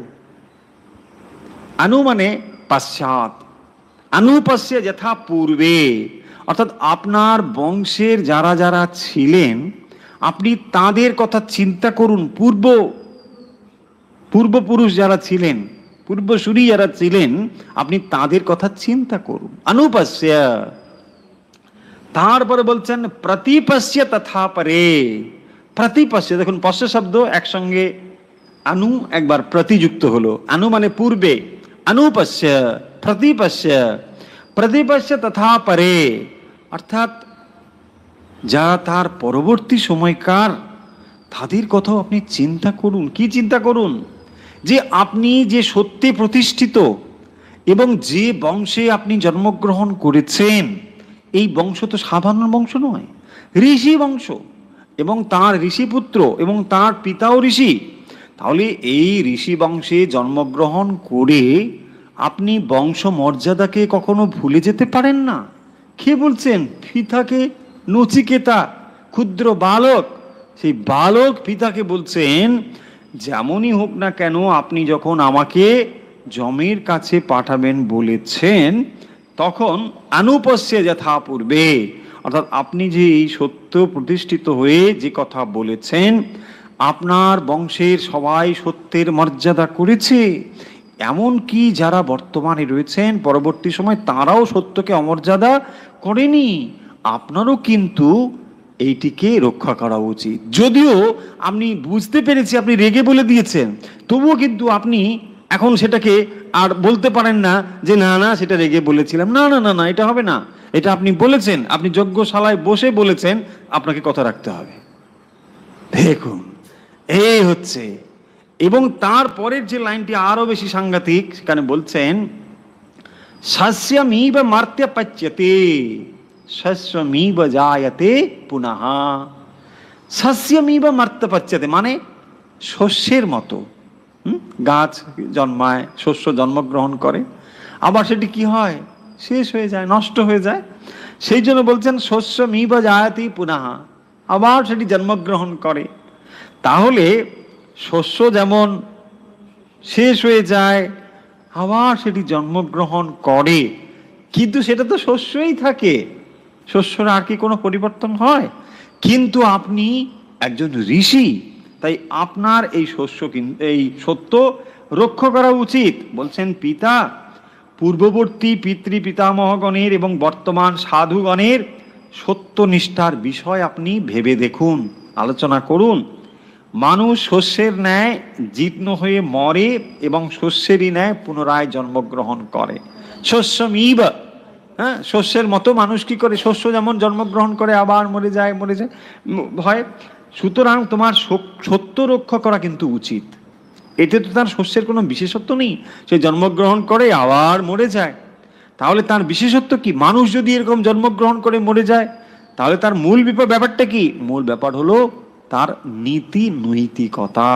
অনু মানে পশ্চাৎ, অনুপস্য যথা পূর্বে, অর্থাৎ আপনার বংশের যারা যারা ছিলেন আপনি তাদের কথা চিন্তা করুন। পূর্বপুরুষ যারা ছিলেন, পূর্বসূরি যারা ছিলেন, আপনি তাদের কথা চিন্তা করুন। অনুপস্য, তারপরে বলছেন প্রতিপস্য তথা পরে। প্রতিপস্য, দেখুন পশ্য শব্দ একসঙ্গে অনু একবার প্রতিযুক্ত হলো, অনু মানে পূর্বে, অনুপস্য প্রতিপস্য, প্রতিপস্য তথা পরে, অর্থাৎ যারা তার পরবর্তী সময়কার তাদের কথাও আপনি চিন্তা করুন। কি চিন্তা করুন? যে আপনি যে সত্যে প্রতিষ্ঠিত এবং যে বংশে আপনি জন্মগ্রহণ করেছেন, এই বংশ তো সাধারণ বংশ নয়, ঋষি বংশ, এবং তার ঋষিপুত্র এবং তার পিতাও ঋষি। তাহলে এই ঋষি বংশে জন্মগ্রহণ করে আপনি বংশ মর্যাদাকে কখনো ভুলে যেতে পারেন না। কে বলছেন? পিতাকে, নচিকেতা ক্ষুদ্র বালক, সেই বালক পিতাকে বলছেন যেমনই হোক না কেন আপনি যখন আমাকে যমের কাছে পাঠাবেন বলেছেন, তখন অনুপস্য যথা পূর্বে, অর্থাৎ আপনি যে এই সত্য প্রতিষ্ঠিত হয়ে যে কথা বলেছেন, আপনার বংশের সবাই সত্যের মর্যাদা করেছে, এমনকি যারা বর্তমানে রয়েছেন পরবর্তী সময় তারাও সত্যকে অমর্যাদা করেনি। আপনারও কিন্তু এইটিকে রক্ষা করা উচিত। যদিও আপনি বুঝতে পেরেছি আপনি রেগে বলে দিয়েছেন, তবুও কিন্তু আপনি এখন সেটাকে আর বলতে পারেন না যে না না সেটা রেগে বলেছিলাম, না না না না এটা হবে না, এটা আপনি বলেছেন, আপনি যজ্ঞশালায় বসে বলেছেন, আপনাকে কথা রাখতে হবে। দেখুন এই হচ্ছে। এবং তারপরের যে লাইনটি আরো বেশি সাংঘাতিক, সেখানে বলছেন শস্যমিব মার্ত্য পচ্যতে শস্যমিব জায়তে পুনঃ। শস্যমিব মার্ত্য পচ্যতে মানে শস্যের মতো গাছ জন্মায়, শস্য জন্মগ্রহণ করে, আবার সেটি কি হয়? শেষ হয়ে যায়, নষ্ট হয়ে যায়। সেই জন্য বলছেন শস্যমিব জায়তে পুনঃ, আবার সেটি জন্মগ্রহণ করে। তাহলে শস্য যেমন শেষ হয়ে যায়, আবার সেটি জন্মগ্রহণ করে, কিন্তু সেটা তো শস্যই থাকে, শস্যর আর কি কোনো পরিবর্তন হয়? কিন্তু আপনি একজন ঋষি, তাই আপনার এই শস্য এই সত্য রক্ষা করা উচিত। বলছেন পিতা, পূর্ববর্তী পিতৃ পিতামহগণের এবং বর্তমান সাধুগণের সত্যনিষ্ঠার বিষয় আপনি ভেবে দেখুন, আলোচনা করুন। মানুষ শস্যের ন্যায় জীর্ণ হয়ে মরে এবং শস্যেরই ন্যায় পুনরায় জন্মগ্রহণ করে। শস্যমিব, হ্যাঁ, শস্যের মতো মানুষ কি করে? শস্য যেমন জন্মগ্রহণ করে আবার মরে যায় হয়। সুতরাং তোমার সত্য রক্ষা করা কিন্তু উচিত। এতে তো তার শস্যের কোনো বিশেষত্ব নেই, সে জন্মগ্রহণ করে আবার মরে যায়। তাহলে তার বিশেষত্ব কি? মানুষ যদি এরকম জন্মগ্রহণ করে মরে যায়, তাহলে তার মূল ব্যাপারটা কি? মূল ব্যাপার হলো তার নীতি নৈতিকতা,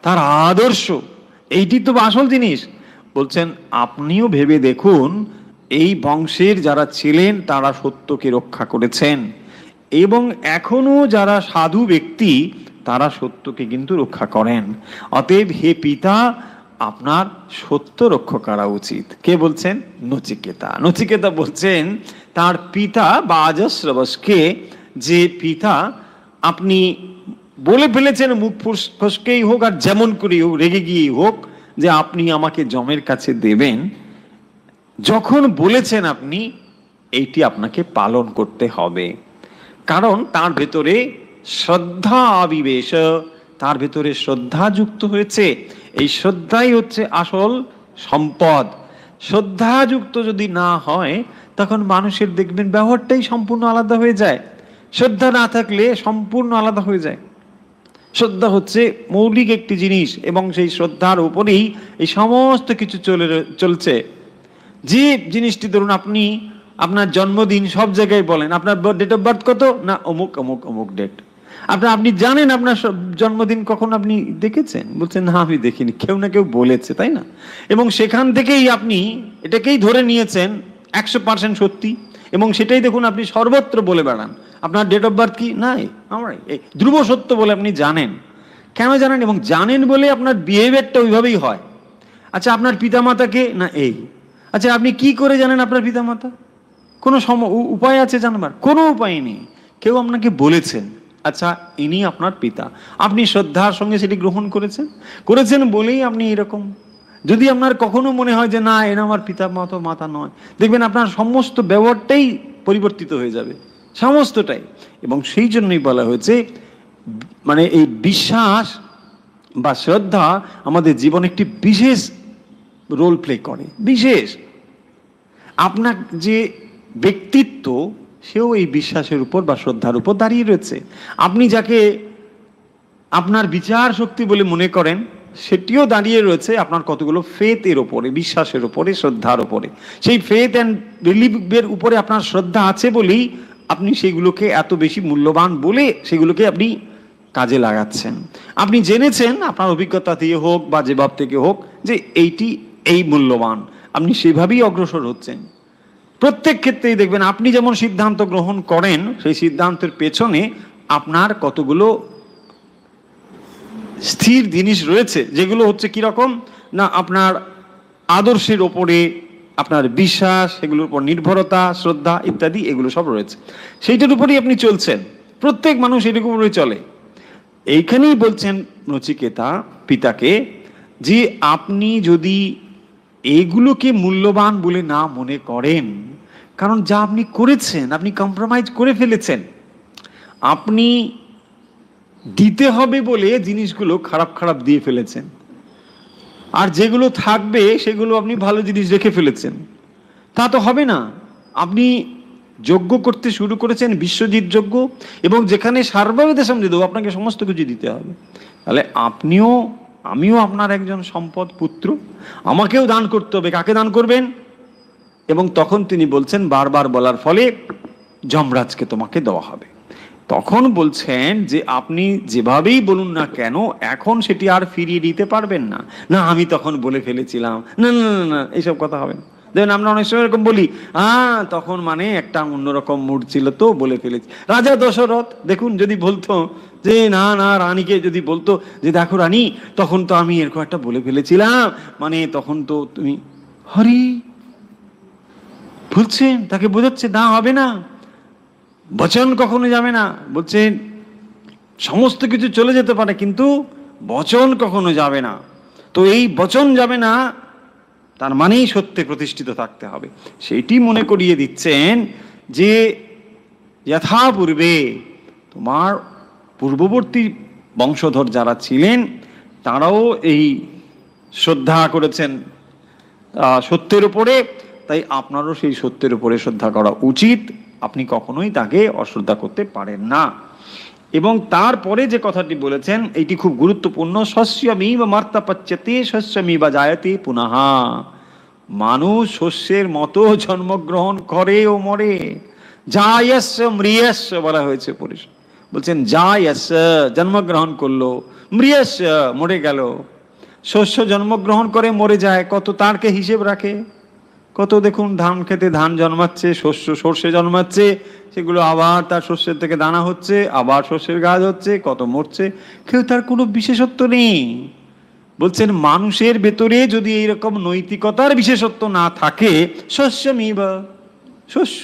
তার আদর্শ, এইটি তো আসল জিনিস। বলছেন আপনিও ভেবে দেখুন, এই বংশের যারা ছিলেন তারা সত্যকে রক্ষা করেছেন, এবং এখনো যারা সাধু ব্যক্তি তারা সত্যকে কিন্তু রক্ষা করেন। অতএব হে পিতা, আপনার সত্য রক্ষা করা উচিত। কে বলছেন? নচিকেতা। নচিকেতা বলছেন তার পিতা বা আজস্রবসকে, যে পিতা আপনি বলে ফেলেছেন মুখ ফসকেই হোক আর যেমন করেই হোক, রেগে গিয়েই হোক, যে আপনি আমাকে যমের কাছে দেবেন, যখন বলেছেন আপনি, এইটি আপনাকে পালন করতে হবে। কারণ তার ভেতরে শ্রদ্ধা আবিবেশ, তার ভেতরে শ্রদ্ধা যুক্ত হয়েছে। এই শ্রদ্ধাই হচ্ছে আসল সম্পদ। শ্রদ্ধা যুক্ত যদি না হয় তখন মানুষের দেখবেন ব্যবহারটাই সম্পূর্ণ আলাদা হয়ে যায়। শ্রদ্ধা না থাকলে সম্পূর্ণ আলাদা হয়ে যায়। শ্রদ্ধা হচ্ছে মৌলিক একটি জিনিস এবং সেই শ্রদ্ধার উপরেই এই সমস্ত কিছু চলছে। যে জিনিসটি ধরুন আপনি আপনার জন্মদিন সব জায়গায় বলেন, আপনার ডেট অফ বার্থ কত, না অমুক অমুক অমুক ডেট। আপনি জানেন আপনার জন্মদিন কখন, আপনি দেখেছেন? বলছেন না আমি দেখিনি, কেউ না কেউ বলেছে, তাই না? এবং সেখান থেকেই আপনি এটাকেই ধরে নিয়েছেন 100% সত্যি, এবং সেটাই দেখুন আপনি সর্বত্র বলে বেড়ান। আপনার ডেট অফ বার্থ কি, নাই আমার এই ধ্রুব সত্য বলে আপনি জানেন। কেন জানেন? এবং জানেন বলে আপনার বিহেভিয়ারটা ওইভাবেই হয়। আচ্ছা আপনার পিতামাতাকে, না এই। আচ্ছা আপনি কি করে জানেন আপনার পিতামাতা? কোনো উপায় আছে জানবার? কোনো উপায় নেই। কেউ আপনাকে বলেছেন আচ্ছা ইনি আপনার পিতা, আপনি শ্রদ্ধার সঙ্গে সেটি গ্রহণ করেছেন বলেই আপনি এরকম। যদি আপনার কখনো মনে হয় যে না এরা আমার পিতা মাতা নয়, দেখবেন আপনার সমস্ত ব্যবহারটাই পরিবর্তিত হয়ে যাবে, সমস্তটাই। এবং সেই জন্যই বলা হয়েছে মানে এই বিশ্বাস বা শ্রদ্ধা আমাদের জীবনে একটি বিশেষ রোল প্লে করে। বিশেষ আপনার যে ব্যক্তিত্ব সেও এই বিশ্বাসের উপর বা শ্রদ্ধার উপর দাঁড়িয়ে রয়েছে। আপনি যাকে আপনার বিচার শক্তি বলে মনে করেন সেটিও দাঁড়িয়ে রয়েছে আপনার কতগুলো ফেথের ওপরে, বিশ্বাসের ওপরে, শ্রদ্ধার ওপরে। সেই ফেথ অ্যান্ড বিলিভের উপরে আপনার শ্রদ্ধা আছে বলেই আপনি সেগুলোকে এত বেশি মূল্যবান বলে সেগুলোকে আপনি কাজে লাগাচ্ছেন। আপনি জেনেছেন আপনার অভিজ্ঞতা দিয়ে হোক বা যে ভাব থেকে হোক যে এইটি এই মূল্যবান, আপনি সেভাবেই অগ্রসর হচ্ছেন। প্রত্যেক ক্ষেত্রেই দেখবেন আপনি যেমন সিদ্ধান্ত গ্রহণ করেন সেই সিদ্ধান্তের পেছনে আপনার কতগুলো স্থির জিনিস রয়েছে, যেগুলো হচ্ছে কিরকম না আপনার আদর্শের ওপরে আপনার বিশ্বাস, সেগুলোর উপর নির্ভরতা, শ্রদ্ধা ইত্যাদি এগুলো সব রয়েছে। সেইটার উপরেই আপনি চলছেন। প্রত্যেক মানুষ এটার উপরে চলে। এইখানেই বলছেন নচিকেতা পিতাকে যে আপনি যদি এগুলোকে মূল্যবান বলে না মনে করেন, কারণ যা আপনি করেছেন আপনি কম্প্রোমাইজ করে ফেলেছেন। আপনি দিতে হবে বলে জিনিসগুলো খারাপ খারাপ দিয়ে ফেলেছেন, আর যেগুলো থাকবে সেগুলো আপনি ভালো জিনিস রেখে ফেলেছেন। তা তো হবে না। আপনি যজ্ঞ করতে শুরু করেছেন বিশ্বজিৎ যজ্ঞ, এবং যেখানে সার্ববেদেশম দিয়ে দেবো আপনাকে সমস্ত কিছু দিতে হবে। তাহলে আমিও আপনার একজন সম্পদ পুত্র, আমাকেও দান করতে হবে। কাকে দান করবেন? এবং তখন তিনি বলছেন বারবার বলার ফলে যমরাজকে তোমাকে দেওয়া হবে। তখন বলছেন যে আপনি যেভাবেই বলুন না কেন এখন সেটি আর ফিরিয়ে দিতে পারবেন না। না আমি তখন বলে ফেলেছিলাম, না না না না এইসব কথা হবে না। দেখুন আমরা অনেক সময় এরকম বলি, তখন মানে একটা অন্যরকম মুড ছিল তো বলে ফেলেছি। রাজা দশরথ দেখুন যদি বলতো যে না না, রানীকে যদি বলতো যে দেখো রানী তখন তো আমি এরকম একটা বলে ফেলেছিলাম, মানে তখন তো তুমি হরি বলছেন, তাকে বোঝাচ্ছে না হবে না, বচন কখনো যাবে না। বলছেন সমস্ত কিছু চলে যেতে পারে কিন্তু বচন কখনো যাবে না। তো এই বচন যাবে না তার মানেই সত্যে প্রতিষ্ঠিত থাকতে হবে। সেইটি মনে করিয়ে দিচ্ছেন যে যথা পূর্বে তোমার পূর্ববর্তী বংশধর যারা ছিলেন তারাও এই শ্রদ্ধা করেছেন সত্যের উপরে, তাই আপনারও সেই সত্যের উপরে শ্রদ্ধা করা উচিত। আপনি কখনোই তাকে অশ্রদ্ধা করতে পারেন না। এবং তারপরে যে কথাটি বলেছেন এইটি খুব গুরুত্বপূর্ণ, শস্যমিব মর্তপচ্যতে শস্যমিব জায়তে পুনঃ। মানুষ শস্যের মতো জন্মগ্রহণ করে ও মরে। জায়স্য মৃয়স্য বলা হয়েছে পরিষ্কার। বলছেন জায়স্য জন্মগ্রহণ করলো, মৃয়স্য মরে গেল। শস্য জন্মগ্রহণ করে মরে যায়, কত তারকে হিসেব রাখে। কত দেখুন ধান খেতে ধান জন্মাচ্ছে, সর্ষে জন্মাচ্ছে, সেগুলো আবার তার শস্যের থেকে দানা হচ্ছে, আবার শস্যের গাছ হচ্ছে, কত মরছে, কেউ তার কোনো বিশেষত্ব নেই। বলছেন মানুষের ভেতরে যদি এইরকম নৈতিকতার বিশেষত্ব না থাকে, শস্যমিব শস্য,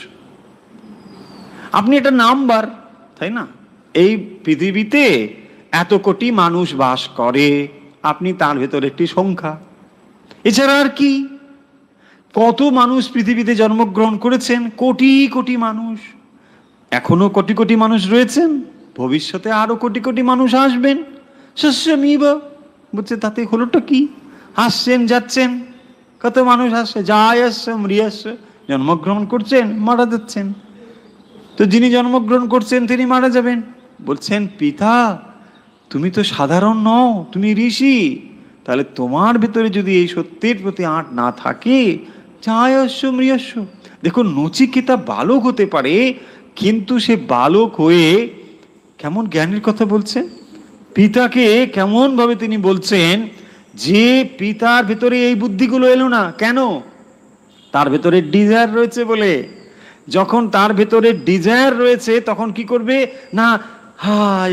আপনি এটা নাম্বার, তাই না? এই পৃথিবীতে এত কোটি মানুষ বাস করে, আপনি তার ভেতরে একটি সংখ্যা, এছাড়া আর কি? কত মানুষ পৃথিবীতে জন্মগ্রহণ করেছেন, কোটি কোটি মানুষ, এখনো কোটি কোটি মানুষ রয়েছেন, ভবিষ্যতে আরো কোটি কোটি মানুষ আসবেন। শস্যমিব, বলছে তাতে হলোটা কি? আসছেন যাচ্ছেন, কত মানুষ আসছে, যায়স্য মৃয়স্য, জন্মগ্রহণ করছেন, মারা যাচ্ছেন। তো যিনি জন্মগ্রহণ করছেন তিনি মারা যাবেন। বলছেন পিতা তুমি তো সাধারণ নও, তুমি ঋষি, তাহলে তোমার ভেতরে যদি এই সত্যের প্রতি আঁট না থাকে, যায়স্য মৃয়স্য। দেখুন নচিকেতা বালক হতে পারে, কিন্তু সে বালক হয়ে কেমন জ্ঞানের কথা বলছেন, পিতাকে কেমন ভাবে তিনি বলছেন যে পিতার ভেতরে এই বুদ্ধিগুলো এলো না কেন? তার ভেতরে ডিজায়ার রয়েছে বলে। যখন তার ভেতরে ডিজায়ার রয়েছে তখন কি করবে না,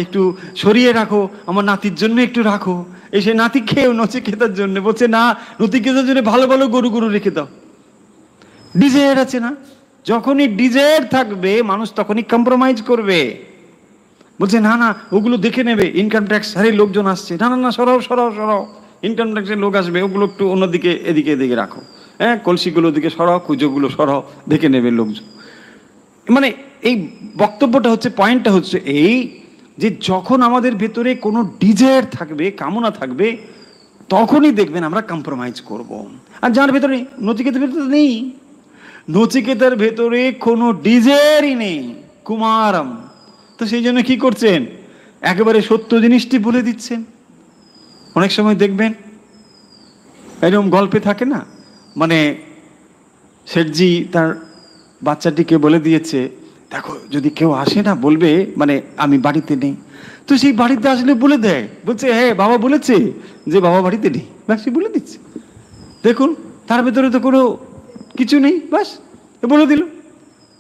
একটু সরিয়ে রাখো, আমার নাতির জন্য একটু রাখো। এসে নাতি খেয়েও নচিকেতার জন্য বলছে না, নচিকেতার জন্য ভালো ভালো গরু গরু রেখে দাও। ডিজায়ার আছে না? যখনই ডিজায়ার থাকবে মানুষ তখনই কম্প্রোমাইজ করবে। বলছে না না ওগুলো দেখে নেবে, ইনকাম ট্যাক্স আরে লোকজন আসছে, না না না সরাও সরাও সরাও, ইনকাম ট্যাক্সের লোক আসবে, ওগুলো একটু অন্যদিকে এদিকে এদিকে রাখো, হ্যাঁ কলসিগুলো দিকে সরাও, কুজোগুলো সরাও, দেখে নেবে লোকজন। মানে এই বক্তব্যটা হচ্ছে, পয়েন্টটা হচ্ছে এই যে যখন আমাদের ভেতরে কোনো ডিজায়ার থাকবে, কামনা থাকবে, তখনই দেখবেন আমরা কম্প্রোমাইজ করব। আর যার ভেতরে, নচিকেতার ভেতরে নেই, নচিকেতার ভেতরে কোনো ডিজায়ারই নেই, কুমারম। তো সেই জন্য কি করছেন, একেবারে সত্য জিনিসটি বলে দিচ্ছেন। অনেক সময় দেখবেন এরকম গল্পে থাকে না, মানে শেঠজি তার বাচ্চাটিকে বলে দিয়েছে, দেখো যদি কেউ আসে না বলবে মানে আমি বাড়িতে নেই। তো সেই বাড়িতে আসলে বলে দেয়, বলছে হ্যাঁ বাবা বলেছে যে বাবা বাড়িতে নেই, ব্যাস সে বলে দিচ্ছে। দেখুন তার ভেতরে তো কোনো কিছু নেই, ব্যাস বলে দিল।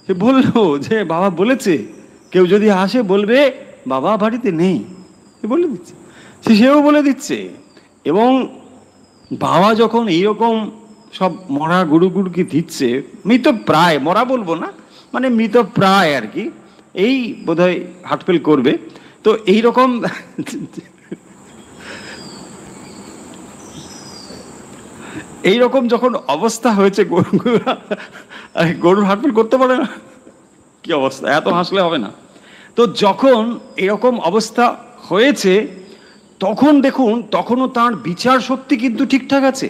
সে বললো যে বাবা বলেছে কেউ যদি আসে বলবে বাবা বাড়িতে নেই, বলে দিচ্ছে। সেও বলে দিচ্ছে। এবং বাবা যখন এইরকম সব মরা গুরু গুরুকে দিচ্ছে, মৃত প্রায়, মরা বলবো না, মানে মৃত প্রায় আর কি, এই বোধহয় হার্টফেল করবে, তো এইরকম এইরকম যখন অবস্থা হয়েছে, গরুর হার্টফেল করতে পারে না, কি অবস্থা, এত হাসলে হবে না। তো যখন এরকম অবস্থা হয়েছে তখন দেখুন, তখনও তার বিচার শক্তি কিন্তু ঠিকঠাক আছে।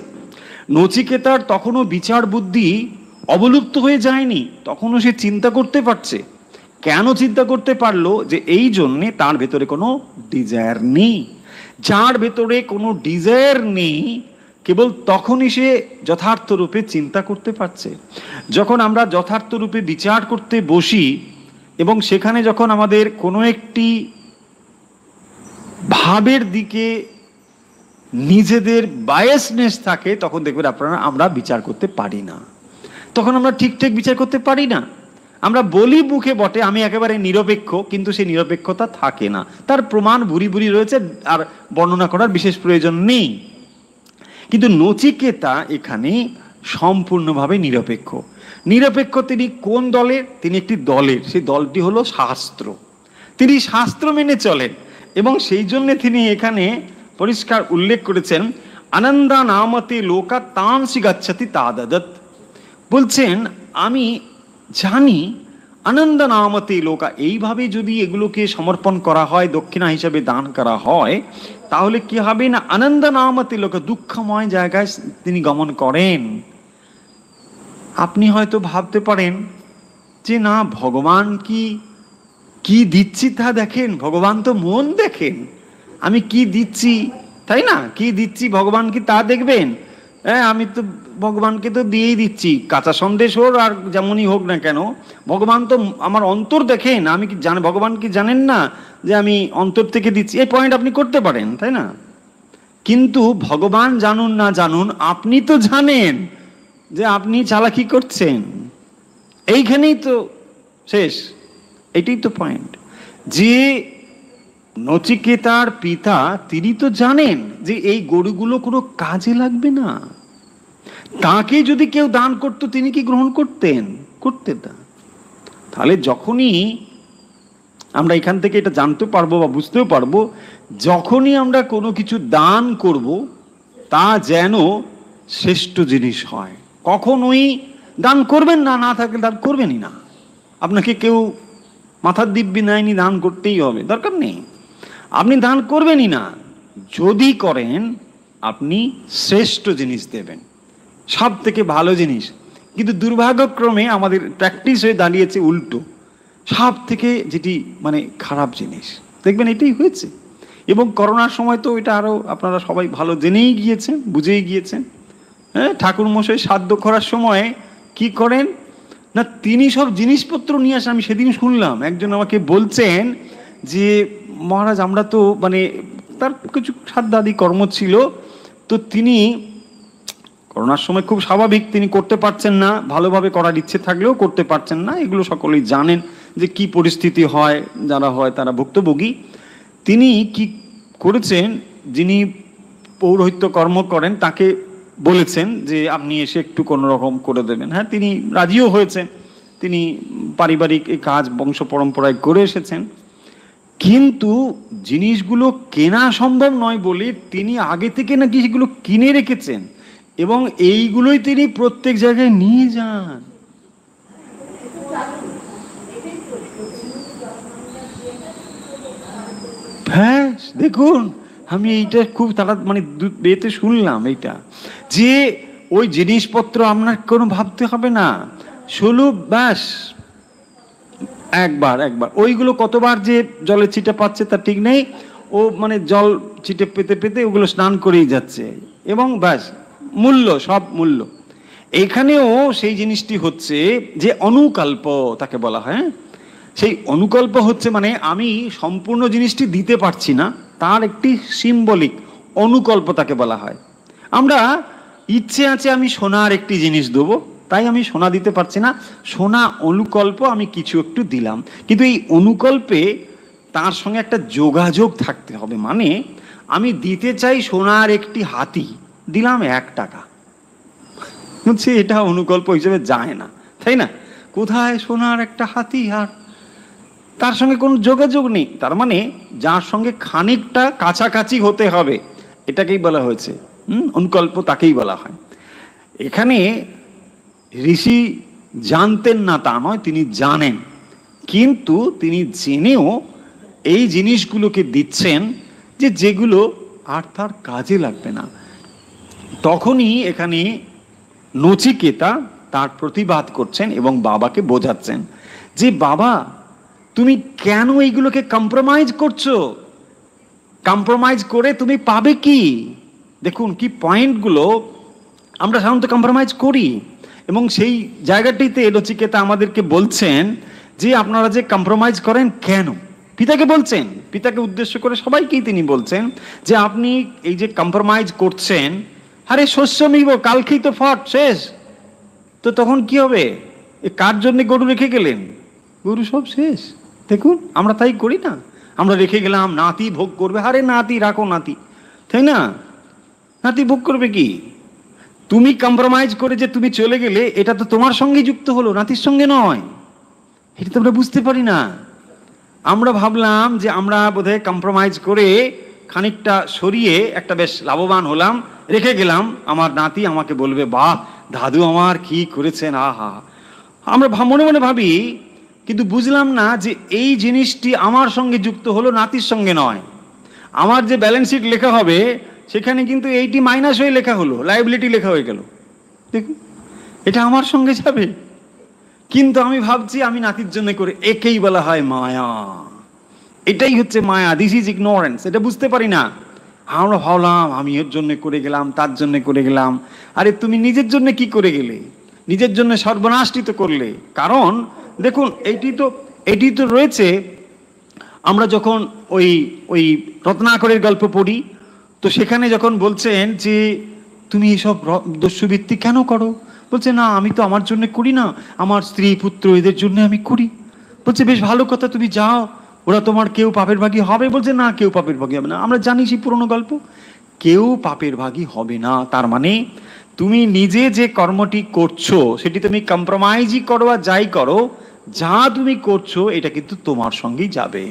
নচিকেতার তখনও বিচার বুদ্ধি অবলুপ্ত হয়ে যায়নি, তখনও সে চিন্তা করতে পারছে। কেন চিন্তা করতে পারলো? যে এই জন্যে তার ভেতরে কোনো ডিজায়ার নেই। যার ভেতরে কোনো ডিজায়ার নেই কেবল তখনই সে যথার্থ রূপে চিন্তা করতে পারছে। যখন আমরা যথার্থ রূপে বিচার করতে বসি এবং সেখানে যখন আমাদের কোনো একটি ভাবের দিকে নিজেদের বায়াসনেস থাকে, তখন দেখবেন আপনারা আমরা বিচার করতে পারি না, তখন আমরা ঠিকঠাক বিচার করতে পারি না। আমরা বলি মুখে বটে আমি একেবারে নিরপেক্ষ, কিন্তু সেই নিরপেক্ষতা থাকে না, তার প্রমাণ ভুরি ভুরি রয়েছে, আর বর্ণনা করার বিশেষ প্রয়োজন নেই। কিন্তু নচিকেতা এখানে সম্পূর্ণভাবে নিরপেক্ষ। নিরপেক্ষ তিনি কোন দলের? তিনি একটি দলের, সেই দলটি হলো শাস্ত্র। তিনি শাস্ত্র মেনে চলেন এবং সেই জন্য তিনি এখানে পরিষ্কার উল্লেখ করেছেন, আনন্দা নামতে লোকা তানসি গচ্ছতি তাদদত। বলছেন আমি জানি আনন্দ নামতে লোকা, এইভাবে যদি এগুলোকে সমর্পণ করা হয়, দক্ষিণা হিসাবে দান করা হয়, তাহলে কি হবে না, আনন্দ নামতে লোকা, দুঃখময় জায়গায় তিনি গমন করেন। আপনি হয়তো ভাবতে পারেন যে না, ভগবান কি দিচ্ছি তা দেখেন, ভগবান তো মন দেখেন, আমি কি দিচ্ছি, তাই না, কি দিচ্ছি ভগবান কি তা দেখবেন? হ্যাঁ আমি তো ভগবানকে তো দিয়েই দিচ্ছি, কাঁচা সন্দেশ হোক আর যেমনই হোক না কেন, ভগবান তো আমার অন্তর দেখেন, আমি কি জানেন, ভগবান কি জানেন না যে আমি অন্তর থেকে দিচ্ছি? এই পয়েন্ট আপনি করতে পারেন, তাই না? কিন্তু ভগবান জানুন না জানুন, আপনি তো জানেন যে আপনি চালাকি করছেন। এইখানেই তো শেষ, এটাই তো পয়েন্ট। যে নচিকেতার পিতা তিনি তো জানেন যে এই গরুগুলো কোনো কাজে লাগবে না, তাকে যদি কেউ দান করতো তিনি কি গ্রহণ করতেন? করতেন না। তাহলে যখনই আমরা এখান থেকে এটা জানতে পারবো বা বুঝতেও পারবো, যখনই আমরা কোনো কিছু দান করব তা যেন শ্রেষ্ঠ জিনিস হয়। কখনোই দান করবেন না, না থাকলে দান করবেনই না। আপনাকে কেউ মাথার দিব্যি নেয়নি দান করতেই হবে, দরকার নেই, আপনি দান করবেনই না। যদি করেন আপনি শ্রেষ্ঠ জিনিস দেবেন, সব থেকে ভালো জিনিস। কিন্তু দুর্ভাগ্যক্রমে আমাদের প্র্যাকটিস হয়ে দাঁড়িয়েছে উল্টো, সব থেকে যেটি মানে খারাপ জিনিস, দেখবেন এটাই হয়েছে। এবং করোনার সময় তো এটা আরও আপনারা সবাই ভালো জেনেই গিয়েছেন, বুঝেই গিয়েছেন। হ্যাঁ, ঠাকুরমশাই শ্রাদ্ধ করার সময় কি করেন না, তিনি সব জিনিসপত্র নিয়ে আসেন। আমি সেদিন শুনলাম একজন আমাকে বলছেন যে মহারাজ আমরা তো মানে তার কিছু শ্রাদ্ধাদি কর্ম ছিল, তো তিনি করোনার সময় খুব স্বাভাবিক তিনি করতে পারছেন না, ভালোভাবে করার ইচ্ছে থাকলেও করতে পারছেন না, এগুলো সকলেই জানেন যে কি পরিস্থিতি হয়, যারা হয় তারা ভুক্তভোগী। তিনি কি করেছেন, যিনি পৌরোহিত্য কর্ম করেন তাকে বলেছেন যে আপনি এসে একটু কোনো রকম করে দেবেন। হ্যাঁ, তিনি রাজিও হয়েছেন, তিনি পারিবারিক এই কাজ বংশ পরম্পরায় করে এসেছেন। কিন্তু জিনিসগুলো কেনা সম্ভব নয় বলে তিনি আগে থেকে নাকি সেগুলো কিনে রেখেছেন এবং এইগুলোই তিনি প্রত্যেক জায়গায় নিয়ে যান। হ্যাঁ, দেখুন আমি এইটা খুব তারা মানে এতে শুনলাম এইটা, যে ওই জিনিসপত্র আপনার কোনো ভাবতে হবে না, শুলু ব্যাস একবার ওইগুলো কতবার যে জলে ছিটে পাচ্ছে তা ঠিক নেই, ও মানে জল ছিটে পেতে পেতে ওগুলো স্নান করেই যাচ্ছে এবং ব্যাস মূল্য, সব মূল্য। এখানেও সেই জিনিসটি হচ্ছে যে অনুকল্প তাকে বলা হয়। সেই অনুকল্প হচ্ছে মানে আমি সম্পূর্ণ জিনিসটি দিতে পারছি না, তার একটি সিম্বলিক অনুকল্প তাকে বলা হয়। আমরা ইচ্ছে আছে আমি সোনার একটি জিনিস দেবো, তাই আমি সোনা দিতে পারছি না, সোনা অনুকল্প আমি কিছু একটু দিলাম, কিন্তু এই অনুকল্পে তার সঙ্গে একটা যোগাযোগ থাকতে হবে। মানে আমি দিতে চাই সোনার একটি হাতি, দিলাম 1 টাকা, হচ্ছে এটা অনুকল্প হিসেবে যায় না, তাই না? কোথায় সোনার একটা হাতি আর তার সঙ্গে কোনো যোগাযোগ নেই, তার মানে যার সঙ্গে খানিকটা কাছাকাছি হতে হবে এটাকেই বলা হয়েছে অনুকল্প, তাকেই বলা হয়। এখানে ঋষি জানতেন না তা নয়, তিনি জানেন, কিন্তু তিনি জেনেও এই জিনিসগুলোকে দিচ্ছেন যে যেগুলো আর তার কাজে লাগবে না। তখনই এখানে নচিকেতা তার প্রতিবাদ করছেন এবং বাবাকে বোঝাচ্ছেন যে বাবা তুমি কেন এইগুলোকে কম্প্রোমাইজ করছো, কম্প্রোমাইজ করে তুমি পাবে কি? দেখুন কি পয়েন্টগুলো আমরা সাধারণত কম্প্রোমাইজ করি, এবং সেই জায়গাটিতে নচিকেতা আমাদেরকে বলছেন যে আপনারা যে কম্প্রোমাইজ করেন কেন, পিতাকে বলছেন, পিতাকে উদ্দেশ্য করে সবাইকেই তিনি বলছেন যে আপনি এই যে কম্প্রোমাইজ করছেন, আরে শস্য মিব কালকেই তো ফট শেষ, তো তখন কি হবে? কার জন্য গরু রেখে গেলেন? গরু সব শেষ। দেখুন আমরা তাই করি না, আমরা রেখে গেলাম নাতি ভোগ করবে, আরে নাতি রাখো নাতি, তাই না? নাতি ভোগ করবে কি? তুমি কম্প্রোমাইজ করে যে তুমি চলে গেলে এটা তো তোমার সঙ্গে যুক্ত হলো, নাতির সঙ্গে নয়। এটা তো আমরা বুঝতে পারি না। আমরা ভাবলাম যে আমরা বোধহয় কম্প্রোমাইজ করে খানিকটা সরিয়ে একটা বেশ লাভবান হলাম, রেখে গেলাম, আমার নাতি আমাকে বলবে বাহ দাদু আমার কি করেছেন, আহা। আমরা মনে মনে ভাবি, কিন্তু বুঝলাম না যে এই জিনিসটি আমার সঙ্গে যুক্ত হলো, নাতির সঙ্গে নয়। আমার যে ব্যালেন্স শিট লেখা হবে সেখানে কিন্তু এইটি মাইনাস হয়ে লেখা হলো, লাইবিলিটি লেখা হয়ে গেল। দেখুন এটা আমার সঙ্গে যাবে, কিন্তু আমি ভাবছি আমি নাতির জন্য করে, একেই বলা হয় মায়া। এটাই হচ্ছে মায়া, দিস ইজ ইগনোরেন্স। এটা বুঝতে পারি না, আমরা ভাবলাম আমি এর জন্য করে গেলাম, তার জন্য করে গেলাম। আরে তুমি নিজের জন্য কি করে গেলে? নিজের জন্য সর্বনাশটি তো করলে। কারণ দেখুন এটি তো রয়েছে, আমরা যখন ওই ওই রত্নাকরের গল্প পড়ি, তো সেখানে যখন বলছেন যে তুমি এসব দস্যুবৃত্তি কেন করো, বলছে না আমি তো আমার জন্য করি না, আমার স্ত্রী পুত্র এদের জন্য আমি করি। বলছে বেশ ভালো কথা, তুমি যাও, ওরা তোমার কেউ পাপের ভাগী হবে? বলছে না কেউ পাপের ভাগী হবে না। আমরা জানি সেই পুরনো গল্প, কেউ পাপের ভাগী হবে না। তার মানে তুমি নিজে যে কর্মটি করছো সেটি তুমি কম্প্রোমাইজই করো আর যাই করো, যা তুমি করছো এটা কিন্তু তোমার সঙ্গেই যাবে,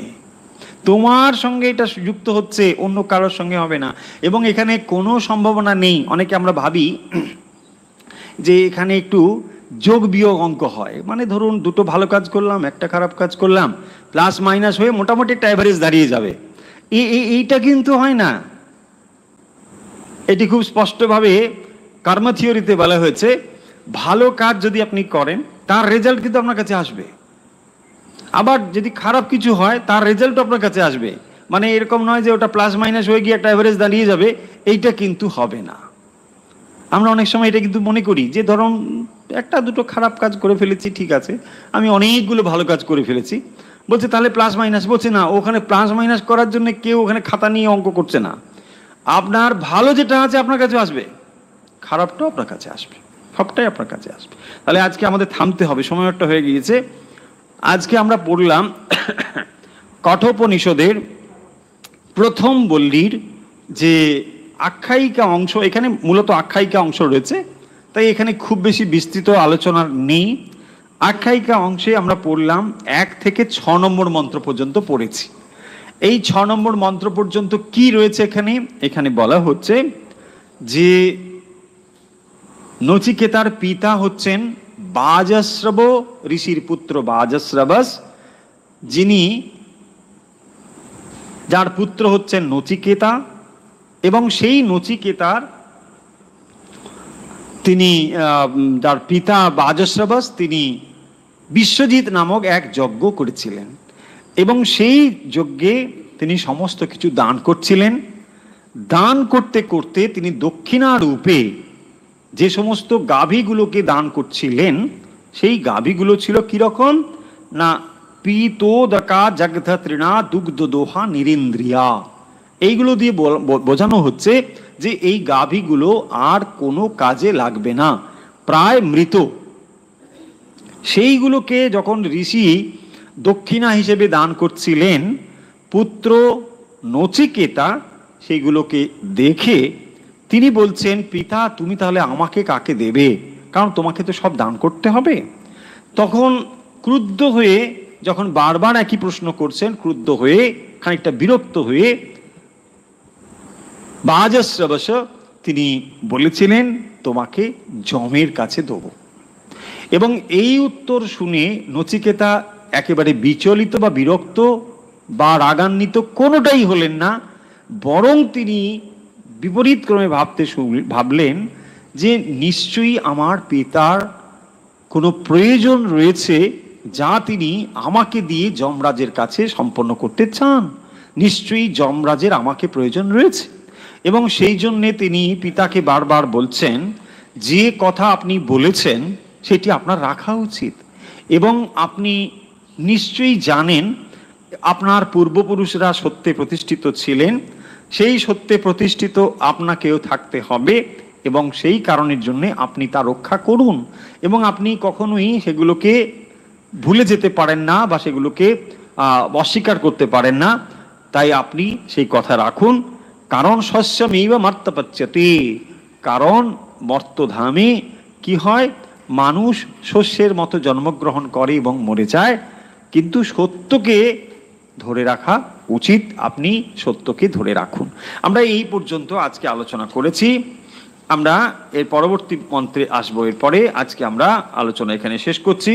তোমার সঙ্গে এটা যুক্ত হচ্ছে, অন্য কারোর সঙ্গে হবে না। এবং এখানে কোনো সম্ভাবনা নেই, অনেকে আমরা ভাবি যে এখানে একটু যোগ বিয়োগ অঙ্ক হয়, মানে ধরুন দুটো ভালো কাজ করলাম, একটা খারাপ কাজ করলাম, প্লাস মাইনাস হয়ে মোটামুটি একটা অ্যাভারেজ দাঁড়িয়ে যাবে। এইটা কিন্তু হয় না। এটি খুব স্পষ্টভাবে কর্ম থিওরিতে বলা হয়েছে, ভালো কাজ যদি আপনি করেন তার রেজাল্ট কিন্তু আপনার কাছে আসবে, আবার যদি খারাপ কিছু হয় তার রেজাল্ট আপনার কাছে আসবে। মানে এরকম নয় যে ওটা প্লাস মাইনাস হয়ে গিয়ে একটা অ্যাভারেজ দাঁড়িয়ে যাবে, এইটা কিন্তু হবে না। আমরা অনেক সময় এটা কিন্তু মনে করি যে ধরুন একটা দুটো খারাপ কাজ করে ফেলেছি, ঠিক আছে, আমি অনেকগুলো ভালো কাজ করে ফেলেছি, বলছে তাহলে প্লাস মাইনাস, বলছে না, ওখানে প্লাস মাইনাস করার জন্য কেউ ওখানে খাতা নিয়ে অঙ্ক করছে না। আপনার ভালো যেটা আছে আপনার কাছে আসবে, খারাপটাও আপনার কাছে আসবে, সবটাই আপনার কাছে আসবে। তাহলে আজকে আমাদের থামতে হবে, সময় একটা হয়ে গিয়েছে। আজকে আমরা পড়লাম কঠোপনিষদের প্রথম বল্লীর যে আখ্যায়িকা অংশ, এখানে মূলত আখ্যায়িকা অংশ রয়েছে, তাই এখানে খুব বেশি বিস্তৃত আলোচনা নেই। আখ্যায়িকা অংশে আমরা পড়লাম 1 থেকে 6 নম্বর মন্ত্র পর্যন্ত পড়েছি। এই 6 নম্বর মন্ত্র পর্যন্ত কি রয়েছে এখানে? এখানে বলা হচ্ছে যে নচিকেতার পিতা হচ্ছেন বাজশ্রব ঋষির পুত্র বাজশ্রবস, যিনি যার পুত্র হচ্ছেন নচিকেতা, এবং সেই নচিকেতার তিনি যার পিতা বাজশ্রবস তিনি বিশ্বজিৎ নামক এক যজ্ঞ করেছিলেন, এবং সেই যজ্ঞে তিনি সমস্ত কিছু দান করছিলেন। দান করতে করতে তিনি দক্ষিণা রূপে যে সমস্ত গাভীগুলোকে দান করছিলেন, সেই গাভীগুলো ছিল কিরকম না, পীতোদকা জগধত্রিণা দুগ্ধ দোহা নিরিন্দ্রিয়া। এইগুলো দিয়ে বোঝানো হচ্ছে যে এই গাভীগুলো আর কোনো কাজে লাগবে না, প্রায় মৃত। সেইগুলোকে যখন ঋষি দক্ষিণা হিসেবে দান করছিলেন, পুত্র নচিকেতা সেইগুলোকে দেখে তিনি বলছেন, পিতা তুমি তাহলে আমাকে কাকে দেবে, কারণ তোমাকে তো সব দান করতে হবে। তখন ক্রুদ্ধ হয়ে, যখন বারবার একই প্রশ্ন করছেন, ক্রুদ্ধ হয়ে খানিকটা বিরক্ত হয়ে বাজশ্রবস তিনি বলেছিলেন, তোমাকে যমের কাছে দেব। এবং এই উত্তর শুনে নচিকেতা একেবারে বিচলিত বা বিরক্ত বা রাগান্বিত কোনোটাই হলেন না, বরং তিনি বিপরীত ক্রমে ভাবলেন যে নিশ্চয়ই আমার পিতার কোনো প্রয়োজন রয়েছে যা তিনি আমাকে দিয়ে যমরাজের কাছে সম্পন্ন করতে চান, নিশ্চয়ই যমরাজের আমাকে প্রয়োজন রয়েছে। এবং সেই জন্যে তিনি পিতাকে বারবার বলছেন, যে কথা আপনি বলেছেন সেটি আপনার রাখা উচিত, এবং আপনি নিশ্চয়ই জানেন আপনার পূর্বপুরুষরা সত্যে প্রতিষ্ঠিত ছিলেন, সেই সত্যে প্রতিষ্ঠিত আপনাকেও থাকতে হবে, এবং সেই কারণের জন্য আপনি তা রক্ষা করুন, এবং আপনি কখনোই সেগুলোকে ভুলে যেতে পারেন না বা সেগুলোকে অস্বীকার করতে পারেন না। তাই আপনি সেই কথা রাখুন, কারণ শস্যমেব মর্ত্যপচ্যতে, কারণ মর্তধামে কি হয়, মানুষ শস্যের মতো জন্মগ্রহণ করে এবং মরে যায়, কিন্তু সত্যকে ধরে রাখা উচিত, আপনি সত্যকে ধরে রাখুন। আমরা এই পর্যন্ত আজকে আলোচনা করেছি, আমরা এর পরবর্তী মন্ত্রে আসবো এরপরে। আজকে আমরা আলোচনা এখানে শেষ করছি।